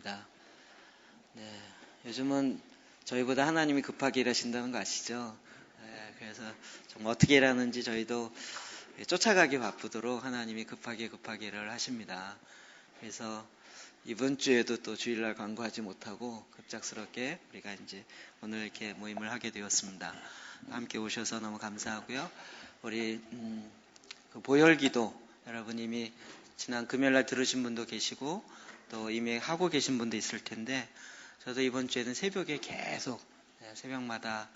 감사합니다. 네, 요즘은 저희보다 하나님이 급하게 일하신다는 거 아시죠? 네, 그래서 정말 어떻게 일하는지 저희도 쫓아가기 바쁘도록 하나님이 급하게 일을 하십니다. 그래서 이번 주에도 또 주일날 광고하지 못하고 급작스럽게 우리가 이제 오늘 이렇게 모임을 하게 되었습니다. 함께 오셔서 너무 감사하고요. 우리 그 보혈기도 여러분 이미 지난 금요일날 들으신 분도 계시고 또 이미 하고 계신 분도 있을 텐데 저도 이번 주에는 새벽에 계속 새벽마다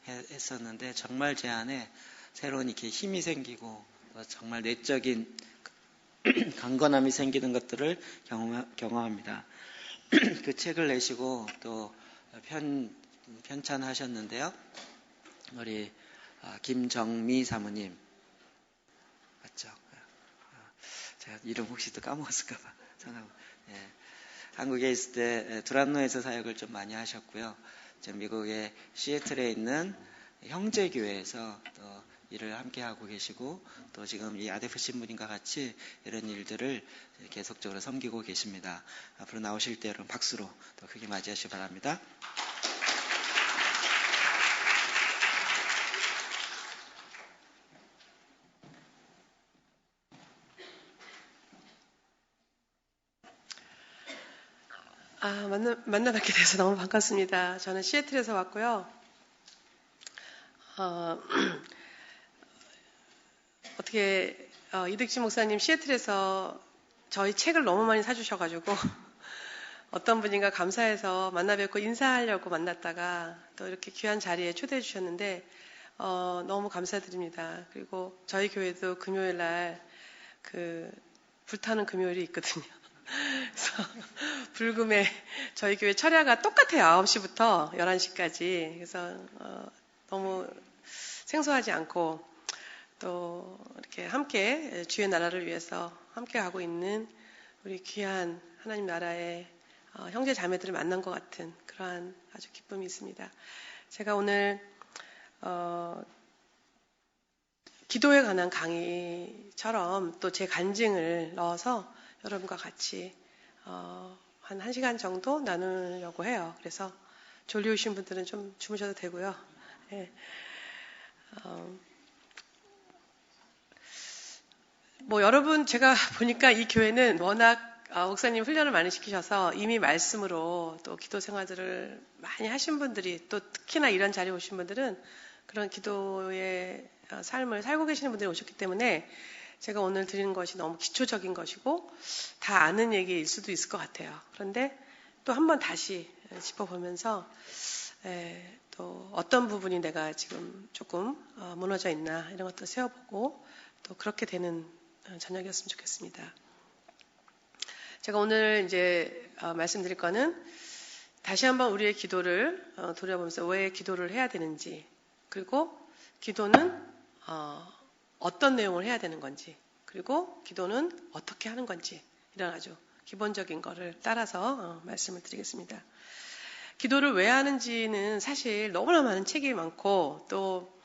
했었는데 정말 제 안에 새로운 이렇게 힘이 생기고 또 정말 내적인 강건함이 생기는 것들을 경험합니다. 그 책을 내시고 또 편찬하셨는데요. 우리 김정미 사모님 맞죠? 제가 이름 혹시 또 까먹었을까봐 예. 한국에 있을 때 두란노에서 사역을 좀 많이 하셨고요. 지금 미국의 시애틀에 있는 형제교회에서 또 일을 함께 하고 계시고 또 지금 이 아데프 신부님과 같이 이런 일들을 계속적으로 섬기고 계십니다. 앞으로 나오실 때 여러분 박수로 또 크게 맞이하시기 바랍니다. 만나 뵙게 돼서 너무 반갑습니다. 저는 시애틀에서 왔고요. 이득진 목사님 시애틀에서 저희 책을 너무 많이 사주셔가지고 어떤 분인가 감사해서 만나 뵙고 인사하려고 만났다가 또 이렇게 귀한 자리에 초대해 주셨는데 너무 감사드립니다. 그리고 저희 교회도 금요일날 그 불타는 금요일이 있거든요. 그래서 불금에 저희 교회 철야가 똑같아요. 9시부터 11시까지. 그래서 너무 생소하지 않고 또 이렇게 함께 주의 나라를 위해서 함께 가고 있는 우리 귀한 하나님 나라의 형제 자매들을 만난 것 같은 그러한 아주 기쁨이 있습니다. 제가 오늘 기도에 관한 강의처럼 또 제 간증을 넣어서 여러분과 같이 한 1시간 정도 나누려고 해요. 그래서 졸리우신 분들은 좀 주무셔도 되고요. 네. 여러분 제가 보니까 이 교회는 워낙 목사님 훈련을 많이 시키셔서 이미 말씀으로 또 기도 생활들을 많이 하신 분들이 또 특히나 이런 자리에 오신 분들은 그런 기도의 삶을 살고 계시는 분들이 오셨기 때문에 제가 오늘 드리는 것이 너무 기초적인 것이고 다 아는 얘기일 수도 있을 것 같아요. 그런데 또 한번 다시 짚어보면서 또 어떤 부분이 내가 지금 조금 무너져 있나 이런 것도 세워보고 또 그렇게 되는 저녁이었으면 좋겠습니다. 제가 오늘 이제 말씀드릴 거는 다시 한번 우리의 기도를 돌아보면서 왜 기도를 해야 되는지 그리고 기도는 어떤 내용을 해야 되는 건지 그리고 기도는 어떻게 하는 건지 이런 아주 기본적인 거를 따라서 말씀을 드리겠습니다. 기도를 왜 하는지는 사실 너무나 많은 책이 많고 또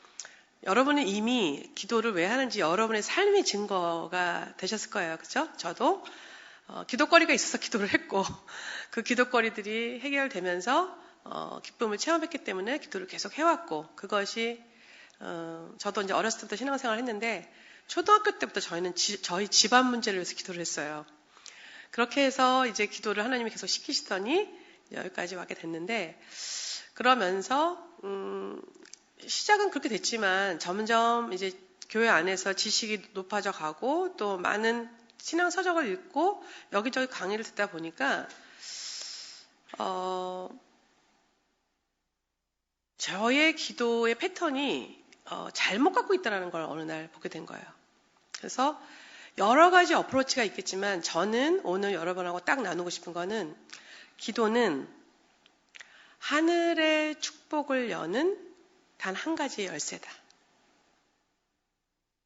여러분은 이미 기도를 왜 하는지 여러분의 삶의 증거가 되셨을 거예요. 그렇죠? 저도 기도거리가 있어서 기도를 했고 그 기도거리들이 해결되면서 기쁨을 체험했기 때문에 기도를 계속 해왔고 그것이 저도 이제 어렸을 때부터 신앙생활을 했는데 초등학교 때부터 저희는 저희 집안 문제를 위해서 기도를 했어요. 그렇게 해서 이제 기도를 하나님이 계속 시키시더니 여기까지 왔게 됐는데 그러면서 시작은 그렇게 됐지만 점점 이제 교회 안에서 지식이 높아져 가고 또 많은 신앙 서적을 읽고 여기저기 강의를 듣다 보니까 저의 기도의 패턴이 잘못 갖고 있다는 걸 어느 날 보게 된 거예요. 그래서 여러 가지 어프로치가 있겠지만 저는 오늘 여러분하고 딱 나누고 싶은 거는 기도는 하늘의 축복을 여는 단 한 가지의 열쇠다.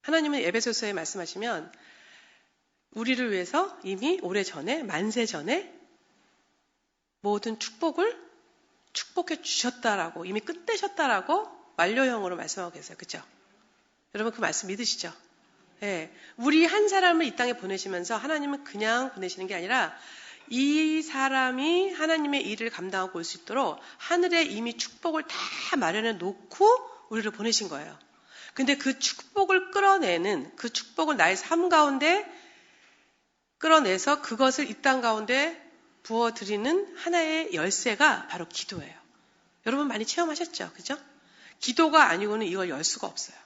하나님은 에베소서에 말씀하시면 우리를 위해서 이미 오래전에 만세 전에 모든 축복을 축복해 주셨다라고 이미 끝내셨다라고 완료형으로 말씀하고 계세요. 그렇죠? 여러분 그 말씀 믿으시죠? 네. 우리 한 사람을 이 땅에 보내시면서 하나님은 그냥 보내시는 게 아니라 이 사람이 하나님의 일을 감당하고 올 수 있도록 하늘에 이미 축복을 다 마련해 놓고 우리를 보내신 거예요. 근데 그 축복을 끌어내는, 그 축복을 나의 삶 가운데 끌어내서 그것을 이 땅 가운데 부어드리는 하나의 열쇠가 바로 기도예요. 여러분 많이 체험하셨죠? 그죠? 기도가 아니고는 이걸 열 수가 없어요.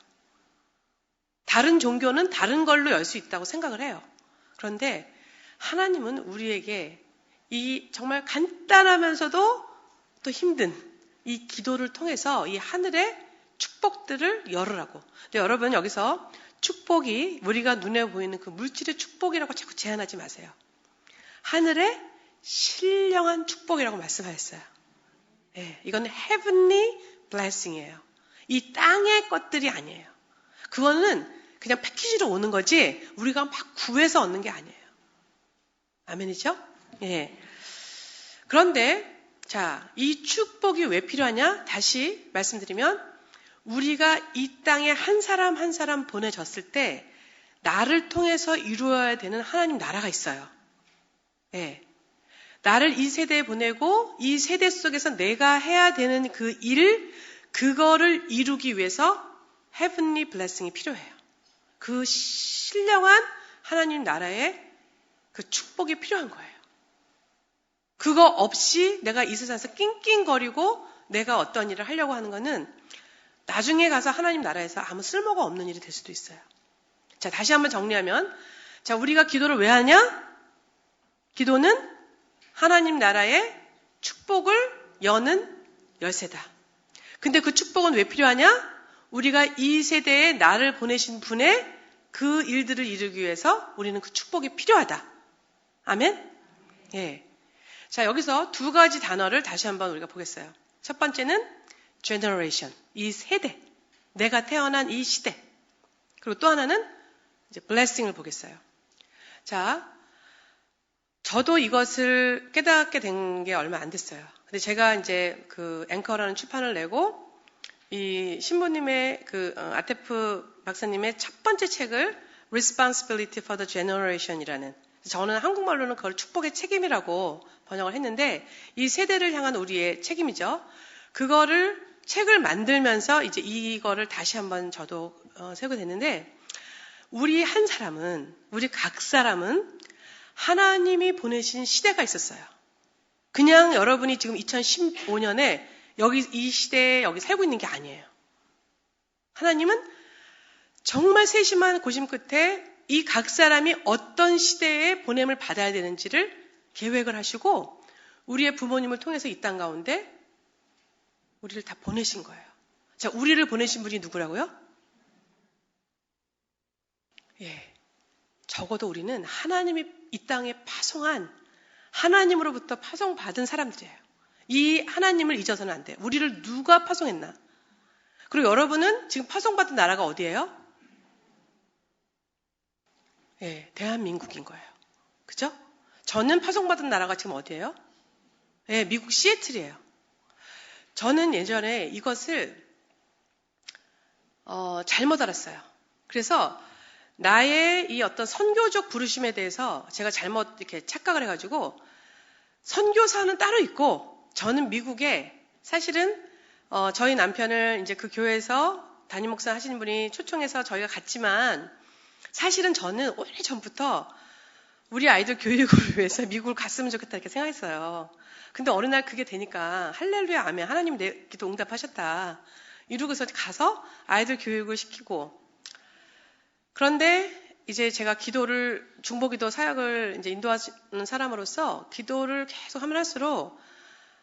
다른 종교는 다른 걸로 열 수 있다고 생각을 해요. 그런데 하나님은 우리에게 이 정말 간단하면서도 또 힘든 이 기도를 통해서 이 하늘의 축복들을 열으라고. 근데 여러분 여기서 축복이 우리가 눈에 보이는 그 물질의 축복이라고 자꾸 제한하지 마세요. 하늘의 신령한 축복이라고 말씀하셨어요. 네, 이건 heavenly blessing이에요. 이 땅의 것들이 아니에요. 그거는 그냥 패키지로 오는 거지 우리가 막 구해서 얻는 게 아니에요. 아멘이죠? 예. 그런데 자, 이 축복이 왜 필요하냐? 다시 말씀드리면 우리가 이 땅에 한 사람 한 사람 보내졌을 때 나를 통해서 이루어야 되는 하나님 나라가 있어요. 예. 나를 이 세대에 보내고 이 세대 속에서 내가 해야 되는 그 일, 그거를 이루기 위해서 heavenly blessing이 필요해요. 그 신령한 하나님 나라의 그 축복이 필요한 거예요. 그거 없이 내가 이 세상에서 낑낑거리고 내가 어떤 일을 하려고 하는 거는 나중에 가서 하나님 나라에서 아무 쓸모가 없는 일이 될 수도 있어요. 자, 다시 한번 정리하면, 자, 우리가 기도를 왜 하냐? 기도는 하나님 나라의 축복을 여는 열쇠다. 근데 그 축복은 왜 필요하냐? 우리가 이 세대에 나를 보내신 분의 그 일들을 이루기 위해서 우리는 그 축복이 필요하다. 아멘? 예. 자, 여기서 두 가지 단어를 다시 한번 우리가 보겠어요. 첫 번째는 generation, 이 세대, 내가 태어난 이 시대. 그리고 또 하나는 이제 blessing을 보겠어요. 자, 저도 이것을 깨닫게 된 게 얼마 안 됐어요. 근데 제가 이제 그 앵커라는 출판을 내고 이 신부님의 그 아테프 박사님의 첫 번째 책을 Responsibility for the Generation이라는, 저는 한국말로는 그걸 축복의 책임이라고 번역을 했는데 이 세대를 향한 우리의 책임이죠. 그거를 책을 만들면서 이제 이거를 다시 한번 저도 세우게 됐는데, 우리 한 사람은, 우리 각 사람은 하나님이 보내신 시대가 있었어요. 그냥 여러분이 지금 2015년에 여기 이 시대에 여기 살고 있는 게 아니에요. 하나님은 정말 세심한 고심 끝에 이 각 사람이 어떤 시대에 보냄을 받아야 되는지를 계획을 하시고 우리의 부모님을 통해서 이 땅 가운데 우리를 다 보내신 거예요. 자, 우리를 보내신 분이 누구라고요? 예. 적어도 우리는 하나님이 이 땅에 파송한, 하나님으로부터 파송받은 사람들이에요. 이 하나님을 잊어서는 안 돼요. 우리를 누가 파송했나? 그리고 여러분은 지금 파송받은 나라가 어디예요? 예, 대한민국인 거예요. 그죠? 저는 파송받은 나라가 지금 어디예요? 예, 미국 시애틀이에요. 저는 예전에 이것을 잘못 알았어요. 그래서 나의 이 어떤 선교적 부르심에 대해서 제가 잘못 이렇게 착각을 해가지고 선교사는 따로 있고 저는 미국에 사실은 저희 남편을 이제 그 교회에서 담임 목사 하시는 분이 초청해서 저희가 갔지만 사실은 저는 오래전부터 우리 아이들 교육을 위해서 미국을 갔으면 좋겠다 이렇게 생각했어요. 근데 어느 날 그게 되니까 할렐루야 아멘, 하나님 내 기도 응답하셨다 이러고서 가서 아이들 교육을 시키고, 그런데 이제 제가 기도를, 중보기도 사역을 이제 인도하는 사람으로서 기도를 계속 하면 할수록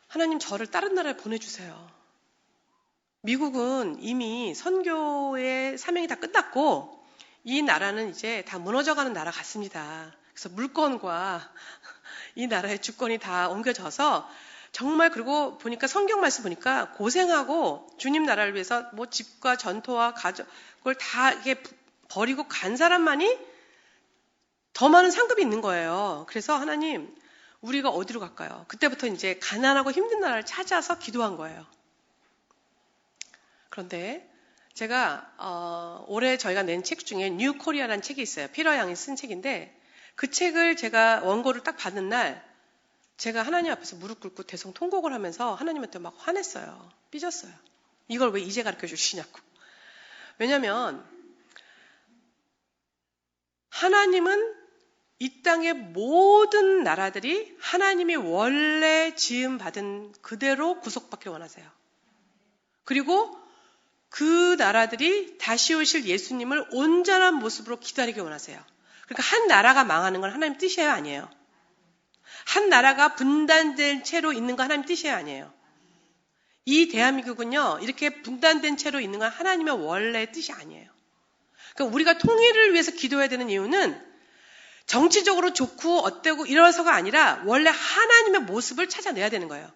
하나님 저를 다른 나라에 보내주세요. 미국은 이미 선교의 사명이 다 끝났고 이 나라는 이제 다 무너져가는 나라 같습니다. 그래서 물건과 이 나라의 주권이 다 옮겨져서 정말, 그리고 보니까 성경 말씀 보니까 고생하고 주님 나라를 위해서 뭐 집과 전토와 가족을 다 이게 버리고 간 사람만이 더 많은 상급이 있는 거예요. 그래서 하나님, 우리가 어디로 갈까요? 그때부터 이제 가난하고 힘든 나라를 찾아서 기도한 거예요. 그런데 제가 올해 저희가 낸 책 중에 뉴 코리아라는 책이 있어요. 피터 양이 쓴 책인데 그 책을 제가 원고를 딱 받은 날 제가 하나님 앞에서 무릎 꿇고 대성통곡을 하면서 하나님한테 막 화냈어요. 삐졌어요. 이걸 왜 이제 가르쳐 주시냐고. 왜냐면 하나님은 이 땅의 모든 나라들이 하나님이 원래 지음받은 그대로 구속받기를 원하세요. 그리고 그 나라들이 다시 오실 예수님을 온전한 모습으로 기다리기 원하세요. 그러니까 한 나라가 망하는 건 하나님 뜻이에요, 아니에요? 한 나라가 분단된 채로 있는 건 하나님 뜻이에요, 아니에요? 이 대한민국은요, 이렇게 분단된 채로 있는 건 하나님의 원래 뜻이 아니에요. 그러니까 우리가 통일을 위해서 기도해야 되는 이유는 정치적으로 좋고 어때고 이래서가 아니라 원래 하나님의 모습을 찾아내야 되는 거예요.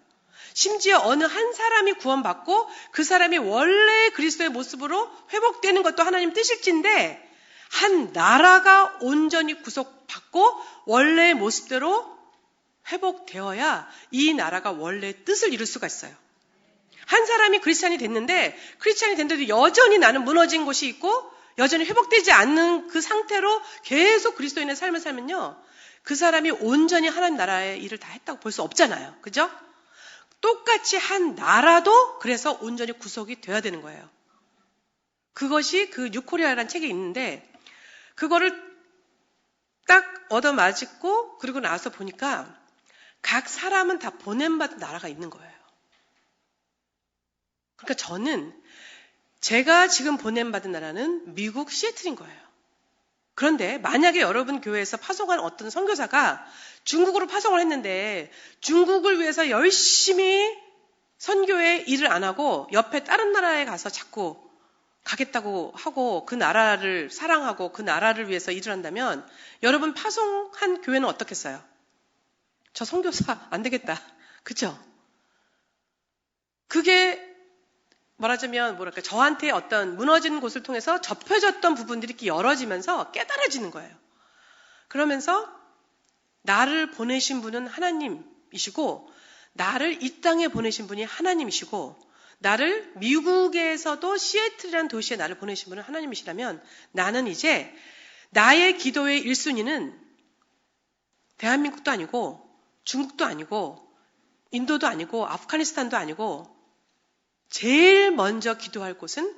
심지어 어느 한 사람이 구원받고 그 사람이 원래 그리스도의 모습으로 회복되는 것도 하나님 뜻일진데 한 나라가 온전히 구속받고 원래의 모습대로 회복되어야 이 나라가 원래 뜻을 이룰 수가 있어요. 한 사람이 크리스찬이 됐는데도 여전히 나는 무너진 곳이 있고 여전히 회복되지 않는 그 상태로 계속 그리스도인의 삶을 살면요. 그 사람이 온전히 하나님 나라의 일을 다 했다고 볼 수 없잖아요. 그죠? 똑같이 한 나라도 그래서 온전히 구속이 돼야 되는 거예요. 그것이 그 뉴코리아라는 책에 있는데 그거를 딱 얻어맞고 그리고 나서 보니까 각 사람은 다 보냄받은 나라가 있는 거예요. 그러니까 저는 제가 지금 보냄받은 나라는 미국 시애틀인 거예요. 그런데 만약에 여러분 교회에서 파송한 어떤 선교사가 중국으로 파송을 했는데 중국을 위해서 열심히 선교의 일을 안 하고 옆에 다른 나라에 가서 자꾸 가겠다고 하고 그 나라를 사랑하고 그 나라를 위해서 일을 한다면 여러분 파송한 교회는 어떻겠어요? 저 선교사 안 되겠다. 그죠? 그게 말하자면 저한테 어떤 무너진 곳을 통해서 접혀졌던 부분들이 이렇게 열어지면서 깨달아지는 거예요. 그러면서 나를 보내신 분은 하나님이시고 나를 이 땅에 보내신 분이 하나님이시고 나를 미국에서도 시애틀이라는 도시에 나를 보내신 분은 하나님이시라면 나는 이제 나의 기도의 1순위는 대한민국도 아니고 중국도 아니고 인도도 아니고 아프가니스탄도 아니고 제일 먼저 기도할 곳은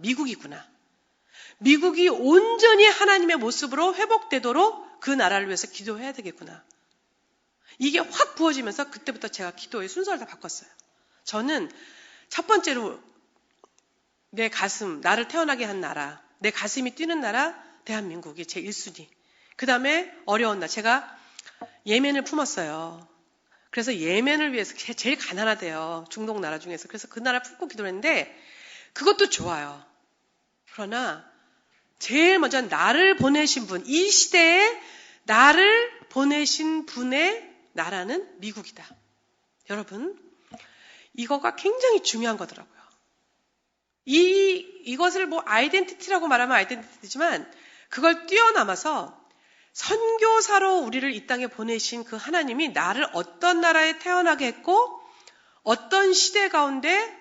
미국이구나. 미국이 온전히 하나님의 모습으로 회복되도록 그 나라를 위해서 기도해야 되겠구나. 이게 확 부어지면서 그때부터 제가 기도의 순서를 다 바꿨어요. 저는 첫 번째로 내 가슴, 나를 태어나게 한 나라, 내 가슴이 뛰는 나라, 대한민국이 제 1순위. 그 다음에 어려운 나라. 제가 예멘을 품었어요. 그래서 예멘을 위해서 제일 가난하대요. 중동 나라 중에서. 그래서 그 나라 품고 기도를 했는데 그것도 좋아요. 그러나 제일 먼저 나를 보내신 분, 이 시대에 나를 보내신 분의 나라는 미국이다. 여러분, 이거가 굉장히 중요한 거더라고요. 이것을 아이덴티티라고 말하면 아이덴티티지만 그걸 뛰어넘어서 선교사로 우리를 이 땅에 보내신 그 하나님이 나를 어떤 나라에 태어나게 했고 어떤 시대 가운데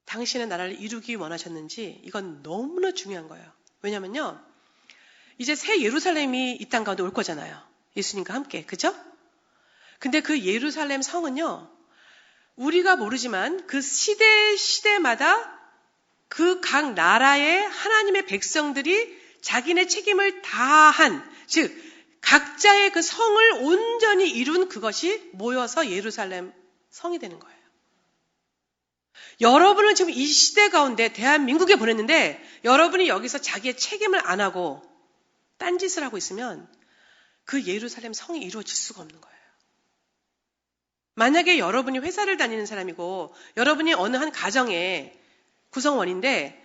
당신의 나라를 이루기 원하셨는지 이건 너무나 중요한 거예요. 왜냐면요. 이제 새 예루살렘이 이 땅 가운데 올 거잖아요. 예수님과 함께. 그죠? 근데 그 예루살렘 성은요. 우리가 모르지만 그 시대마다 그 각 나라의 하나님의 백성들이 자기네 책임을 다한, 즉 각자의 그 성을 온전히 이룬 그것이 모여서 예루살렘 성이 되는 거예요. 여러분을 지금 이 시대 가운데 대한민국에 보냈는데 여러분이 여기서 자기의 책임을 안 하고 딴짓을 하고 있으면 그 예루살렘 성이 이루어질 수가 없는 거예요. 만약에 여러분이 회사를 다니는 사람이고 여러분이 어느 한 가정의 구성원인데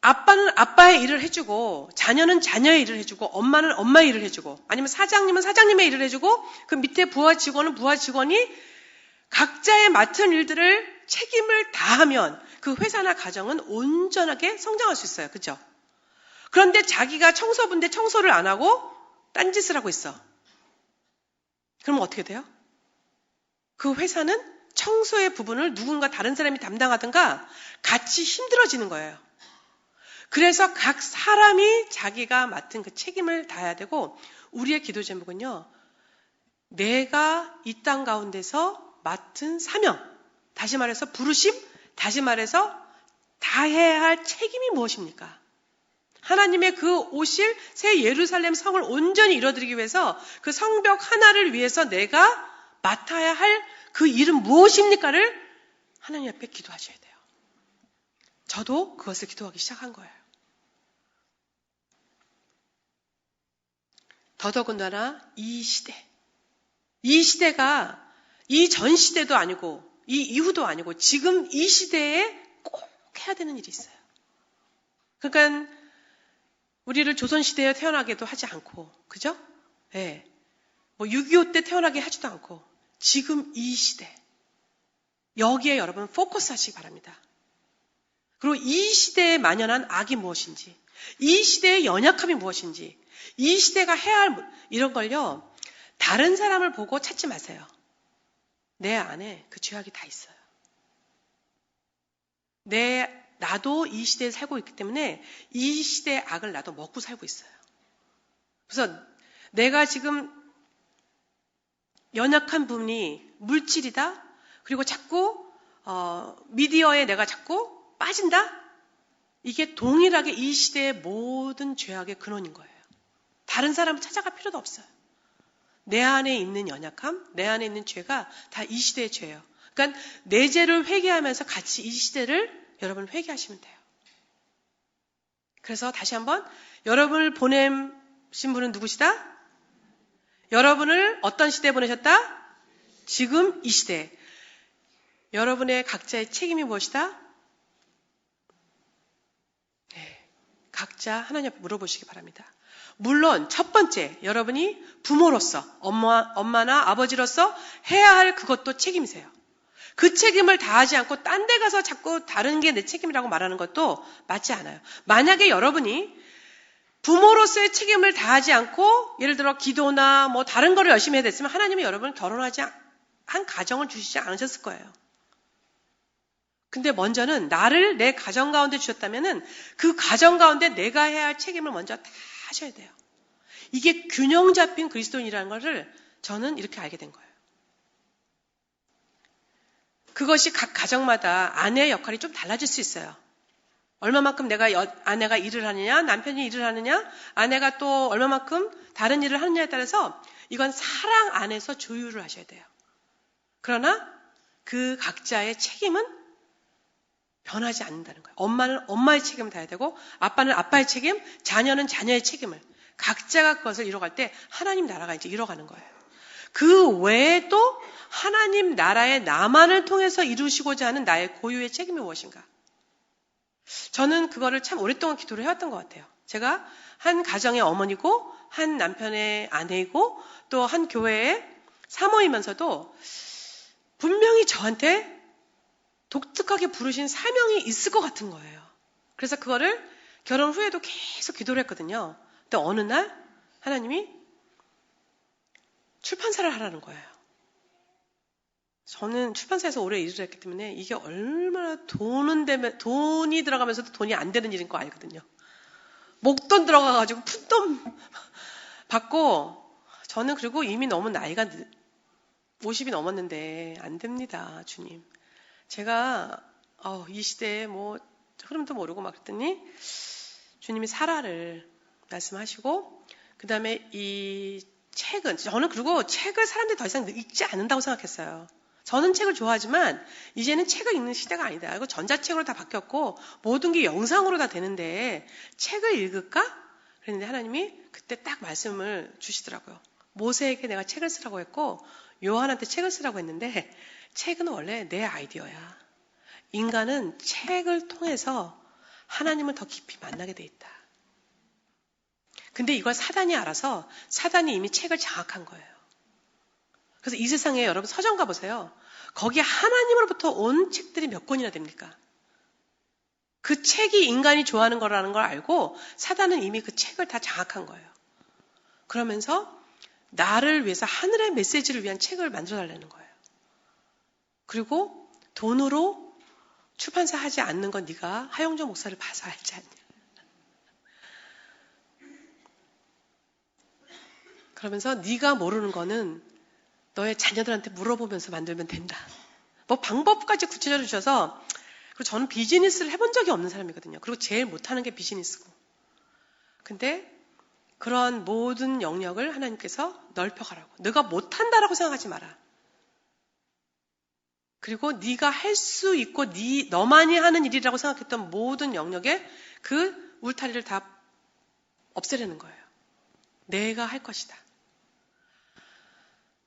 아빠는 아빠의 일을 해주고 자녀는 자녀의 일을 해주고 엄마는 엄마의 일을 해주고 아니면 사장님은 사장님의 일을 해주고 그 밑에 부하 직원은 부하 직원이 각자의 맡은 일들을 책임을 다하면 그 회사나 가정은 온전하게 성장할 수 있어요. 그렇죠? 그런데 자기가 청소부인데 청소를 안 하고 딴짓을 하고 있어. 그러면 어떻게 돼요? 그 회사는 청소의 부분을 누군가 다른 사람이 담당하든가 같이 힘들어지는 거예요. 그래서 각 사람이 자기가 맡은 그 책임을 다해야 되고 우리의 기도 제목은요. 내가 이 땅 가운데서 맡은 사명, 다시 말해서 부르심, 다시 말해서 다해야 할 책임이 무엇입니까? 하나님의 그 오실 새 예루살렘 성을 온전히 이뤄드리기 위해서 그 성벽 하나를 위해서 내가 맡아야 할 그 일은 무엇입니까를 하나님 앞에 기도하셔야 돼요. 저도 그것을 기도하기 시작한 거예요. 더더군다나 이 시대가 이 전 시대도 아니고 이 이후도 아니고 지금 이 시대에 꼭 해야 되는 일이 있어요. 그러니까 우리를 조선시대에 태어나게도 하지 않고, 그죠? 예. 뭐 6.25 때 태어나게 하지도 않고, 지금 이 시대, 여기에 여러분 포커스 하시기 바랍니다. 그리고 이 시대에 만연한 악이 무엇인지, 이 시대의 연약함이 무엇인지, 이 시대가 해야 할 이런 걸요, 다른 사람을 보고 찾지 마세요. 내 안에 그 죄악이 다 있어요. 나도 이 시대에 살고 있기 때문에 이 시대의 악을 나도 먹고 살고 있어요. 그래서 내가 지금 연약한 부분이 물질이다. 그리고 자꾸 미디어에 내가 자꾸 빠진다. 이게 동일하게 이 시대의 모든 죄악의 근원인 거예요. 다른 사람을 찾아갈 필요도 없어요. 내 안에 있는 연약함, 내 안에 있는 죄가 다 이 시대의 죄예요. 그러니까 내 죄를 회개하면서 같이 이 시대를 여러분 회개하시면 돼요. 그래서 다시 한번 여러분을 보내신 분은 누구시다? 여러분을 어떤 시대에 보내셨다? 지금 이 시대. 여러분의 각자의 책임이 무엇이다? 네, 각자 하나님 앞에 물어보시기 바랍니다. 물론 첫 번째 여러분이 부모로서 엄마나 아버지로서 해야 할 그것도 책임이세요. 그 책임을 다하지 않고 딴 데 가서 자꾸 다른 게 내 책임이라고 말하는 것도 맞지 않아요. 만약에 여러분이 부모로서의 책임을 다하지 않고 예를 들어 기도나 뭐 다른 거를 열심히 해야 됐으면 하나님이 여러분을 결혼하지 한 가정을 주시지 않으셨을 거예요. 근데 먼저는 나를 내 가정 가운데 주셨다면은 그 가정 가운데 내가 해야 할 책임을 먼저 다 하셔야 돼요. 이게 균형 잡힌 그리스도인이라는 것을 저는 이렇게 알게 된 거예요. 그것이 각 가정마다 아내의 역할이 좀 달라질 수 있어요. 얼마만큼 아내가 일을 하느냐, 남편이 일을 하느냐, 아내가 또 얼마만큼 다른 일을 하느냐에 따라서 이건 사랑 안에서 조율을 하셔야 돼요. 그러나 그 각자의 책임은 변하지 않는다는 거예요. 엄마는 엄마의 책임을 다해야 되고 아빠는 아빠의 책임, 자녀는 자녀의 책임을 각자가 그것을 이뤄갈 때 하나님 나라가 이제 이뤄가는 거예요. 그 외에도 하나님 나라의 나만을 통해서 이루시고자 하는 나의 고유의 책임이 무엇인가? 저는 그거를 참 오랫동안 기도를 해왔던 것 같아요. 제가 한 가정의 어머니고 한 남편의 아내이고 또 한 교회의 사모이면서도 분명히 저한테 독특하게 부르신 사명이 있을 것 같은 거예요. 그래서 그거를 결혼 후에도 계속 기도를 했거든요. 근데 어느 날 하나님이 출판사를 하라는 거예요. 저는 출판사에서 오래 일을 했기 때문에 이게 얼마나 돈이 들어가면서도 돈이 안 되는 일인 거 알거든요. 목돈 들어가가지고 푼돈 받고 저는 그리고 이미 너무 나이가 50이 넘었는데 안 됩니다, 주님. 제가 이 시대에 뭐 흐름도 모르고 막 그랬더니 주님이 사라를 말씀하시고 그 다음에 이 책은 저는 그리고 책을 사람들이 더 이상 읽지 않는다고 생각했어요. 저는 책을 좋아하지만 이제는 책을 읽는 시대가 아니다. 이거 전자책으로 다 바뀌었고 모든 게 영상으로 다 되는데 책을 읽을까? 그랬는데 하나님이 그때 딱 말씀을 주시더라고요. 모세에게 내가 책을 쓰라고 했고 요한한테 책을 쓰라고 했는데 책은 원래 내 아이디어야. 인간은 책을 통해서 하나님을 더 깊이 만나게 돼 있다. 근데 이걸 사단이 알아서 사단이 이미 책을 장악한 거예요. 그래서 이 세상에 여러분 서점 가보세요. 거기에 하나님으로부터 온 책들이 몇 권이나 됩니까? 그 책이 인간이 좋아하는 거라는 걸 알고 사단은 이미 그 책을 다 장악한 거예요. 그러면서 나를 위해서 하늘의 메시지를 위한 책을 만들어달라는 거예요. 그리고 돈으로 출판사 하지 않는 건 네가 하영조 목사를 봐서 알지 않냐. 그러면서 네가 모르는 거는 너의 자녀들한테 물어보면서 만들면 된다. 뭐 방법까지 구체적으로 주셔서, 그리고 저는 비즈니스를 해본 적이 없는 사람이거든요. 그리고 제일 못하는 게 비즈니스고. 근데 그런 모든 영역을 하나님께서 넓혀가라고. 너가 못한다라고 생각하지 마라. 그리고 네가 할 수 있고 너만이 하는 일이라고 생각했던 모든 영역에 그 울타리를 다 없애려는 거예요. 내가 할 것이다.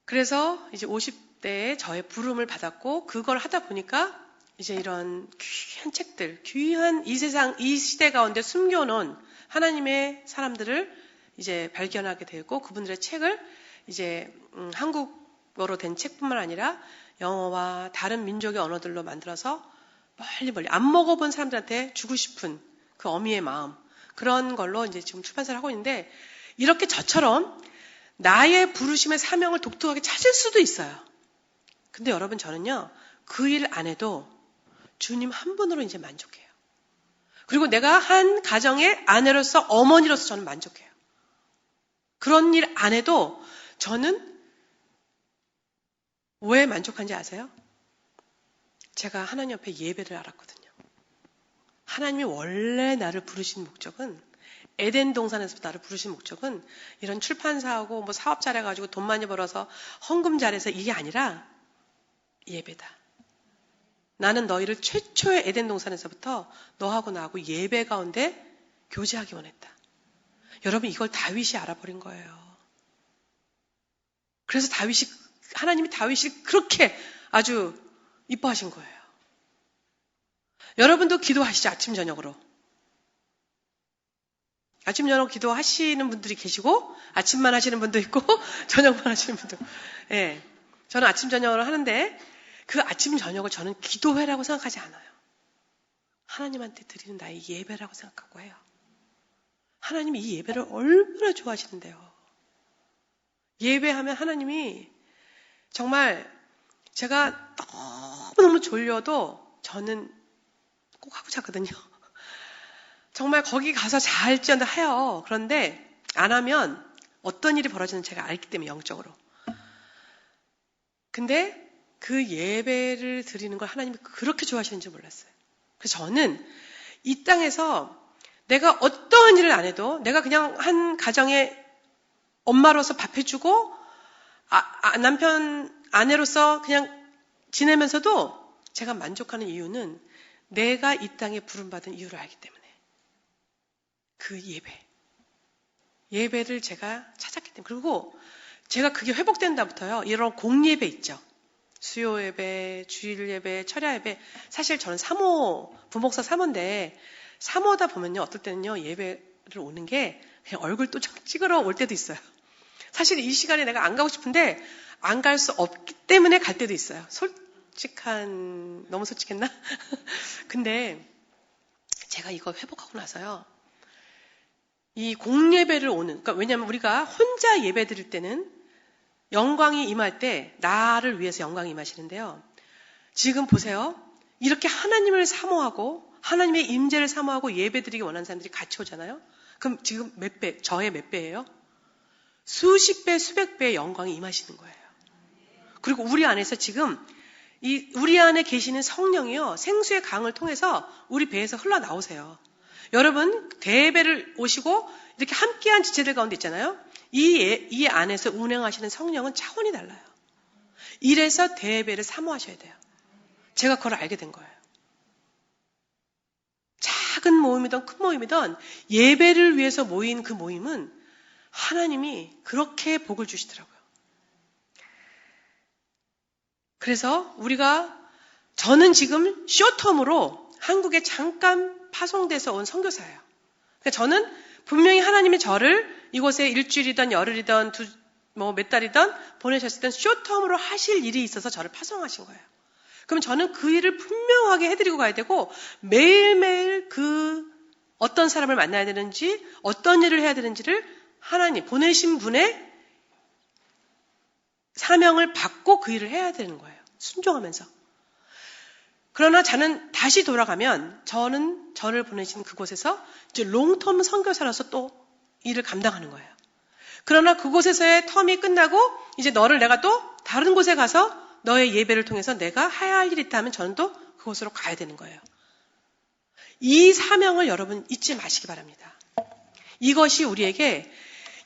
그래서 이제 50대에 저의 부름을 받았고, 그걸 하다 보니까 이제 이런 귀한 책들, 귀한 이 세상, 이 시대 가운데 숨겨놓은 하나님의 사람들을 이제 발견하게 되고, 그분들의 책을 이제 한국어로 된 책뿐만 아니라 영어와 다른 민족의 언어들로 만들어서 멀리 안 먹어본 사람들한테 주고 싶은 그 어미의 마음, 그런 걸로 이제 지금 출판사를 하고 있는데, 이렇게 저처럼 나의 부르심의 사명을 독특하게 찾을 수도 있어요. 근데 여러분, 저는요, 그 일 안 해도 주님 한 분으로 이제 만족해요. 그리고 내가 한 가정의 아내로서, 어머니로서 저는 만족해요. 그런 일 안 해도 저는 왜 만족한지 아세요? 제가 하나님 앞에 예배를 알았거든요. 하나님이 원래 나를 부르신 목적은, 에덴 동산에서부터 나를 부르신 목적은 이런 출판사하고 뭐 사업 잘해가지고 돈 많이 벌어서 헌금 잘해서 이게 아니라 예배다. 나는 너희를 최초의 에덴 동산에서부터 너하고 나하고 예배 가운데 교제하기 원했다. 여러분, 이걸 다윗이 알아버린 거예요. 그래서 하나님이 다윗을 그렇게 아주 이뻐하신 거예요. 여러분도 기도하시죠, 아침 저녁으로. 아침 저녁 기도하시는 분들이 계시고, 아침만 하시는 분도 있고 저녁만 하시는 분도. 예, 저는 아침 저녁을 하는데, 그 아침 저녁을 저는 기도회라고 생각하지 않아요. 하나님한테 드리는 나의 예배라고 생각하고 해요. 하나님이 이 예배를 얼마나 좋아하시는데요. 예배하면 하나님이 정말, 제가 너무너무 졸려도 저는 꼭 하고 자거든요. 정말 거기 가서 잘지언다 해요. 그런데 안 하면 어떤 일이 벌어지는지 제가 알기 때문에, 영적으로. 근데 그 예배를 드리는 걸 하나님이 그렇게 좋아하시는지 몰랐어요. 그래서 저는 이 땅에서 내가 어떠한 일을 안 해도, 내가 그냥 한 가정의 엄마로서 밥 해주고 남편 아내로서 그냥 지내면서도 제가 만족하는 이유는 내가 이 땅에 부름받은 이유를 알기 때문에. 그 예배를 제가 찾았기 때문에. 그리고 제가 그게 회복된 다음부터요, 이런 공예배 있죠. 수요 예배, 주일 예배, 철야 예배. 사실 저는 부목사 사모인데, 사모다 보면요, 어떨 때는요, 예배를 오는 게 그냥 얼굴 또 찍으러 올 때도 있어요. 사실 이 시간에 내가 안 가고 싶은데 안 갈 수 없기 때문에 갈 때도 있어요. 너무 솔직했나? 근데 제가 이거 회복하고 나서요, 이 공예배를 그러니까 왜냐하면 우리가 혼자 예배 드릴 때는 영광이 임할 때 나를 위해서 영광이 임하시는데요. 지금 보세요. 이렇게 하나님을 사모하고 하나님의 임재를 사모하고 예배 드리기 원하는 사람들이 같이 오잖아요. 그럼 지금 저의 몇 배예요? 수십 배, 수백 배의 영광이 임하시는 거예요. 그리고 우리 안에서 지금 우리 안에 계시는 성령이요, 생수의 강을 통해서 우리 배에서 흘러나오세요. 여러분, 대예배를 오시고 이렇게 함께한 지체들 가운데 있잖아요. 이 안에서 운행하시는 성령은 차원이 달라요. 이래서 대예배를 사모하셔야 돼요. 제가 그걸 알게 된 거예요. 작은 모임이든 큰 모임이든 예배를 위해서 모인 그 모임은 하나님이 그렇게 복을 주시더라고요. 그래서 저는 지금 쇼텀으로 한국에 잠깐 파송돼서 온 선교사예요. 그러니까 저는 분명히 하나님이 저를 이곳에 일주일이든 열흘이든 몇 달이든 보내셨을 땐 쇼텀으로 하실 일이 있어서 저를 파송하신 거예요. 그럼 저는 그 일을 분명하게 해드리고 가야 되고, 매일매일 어떤 사람을 만나야 되는지, 어떤 일을 해야 되는지를 하나님 보내신 분의 사명을 받고 그 일을 해야 되는 거예요. 순종하면서. 그러나 저는 다시 돌아가면 저를 보내신 그곳에서 이제 롱텀 선교사로서 또 일을 감당하는 거예요. 그러나 그곳에서의 텀이 끝나고 이제 너를 내가 또 다른 곳에 가서 너의 예배를 통해서 내가 해야 할 일이 있다면 저는 또 그곳으로 가야 되는 거예요. 이 사명을 여러분 잊지 마시기 바랍니다. 이것이 우리에게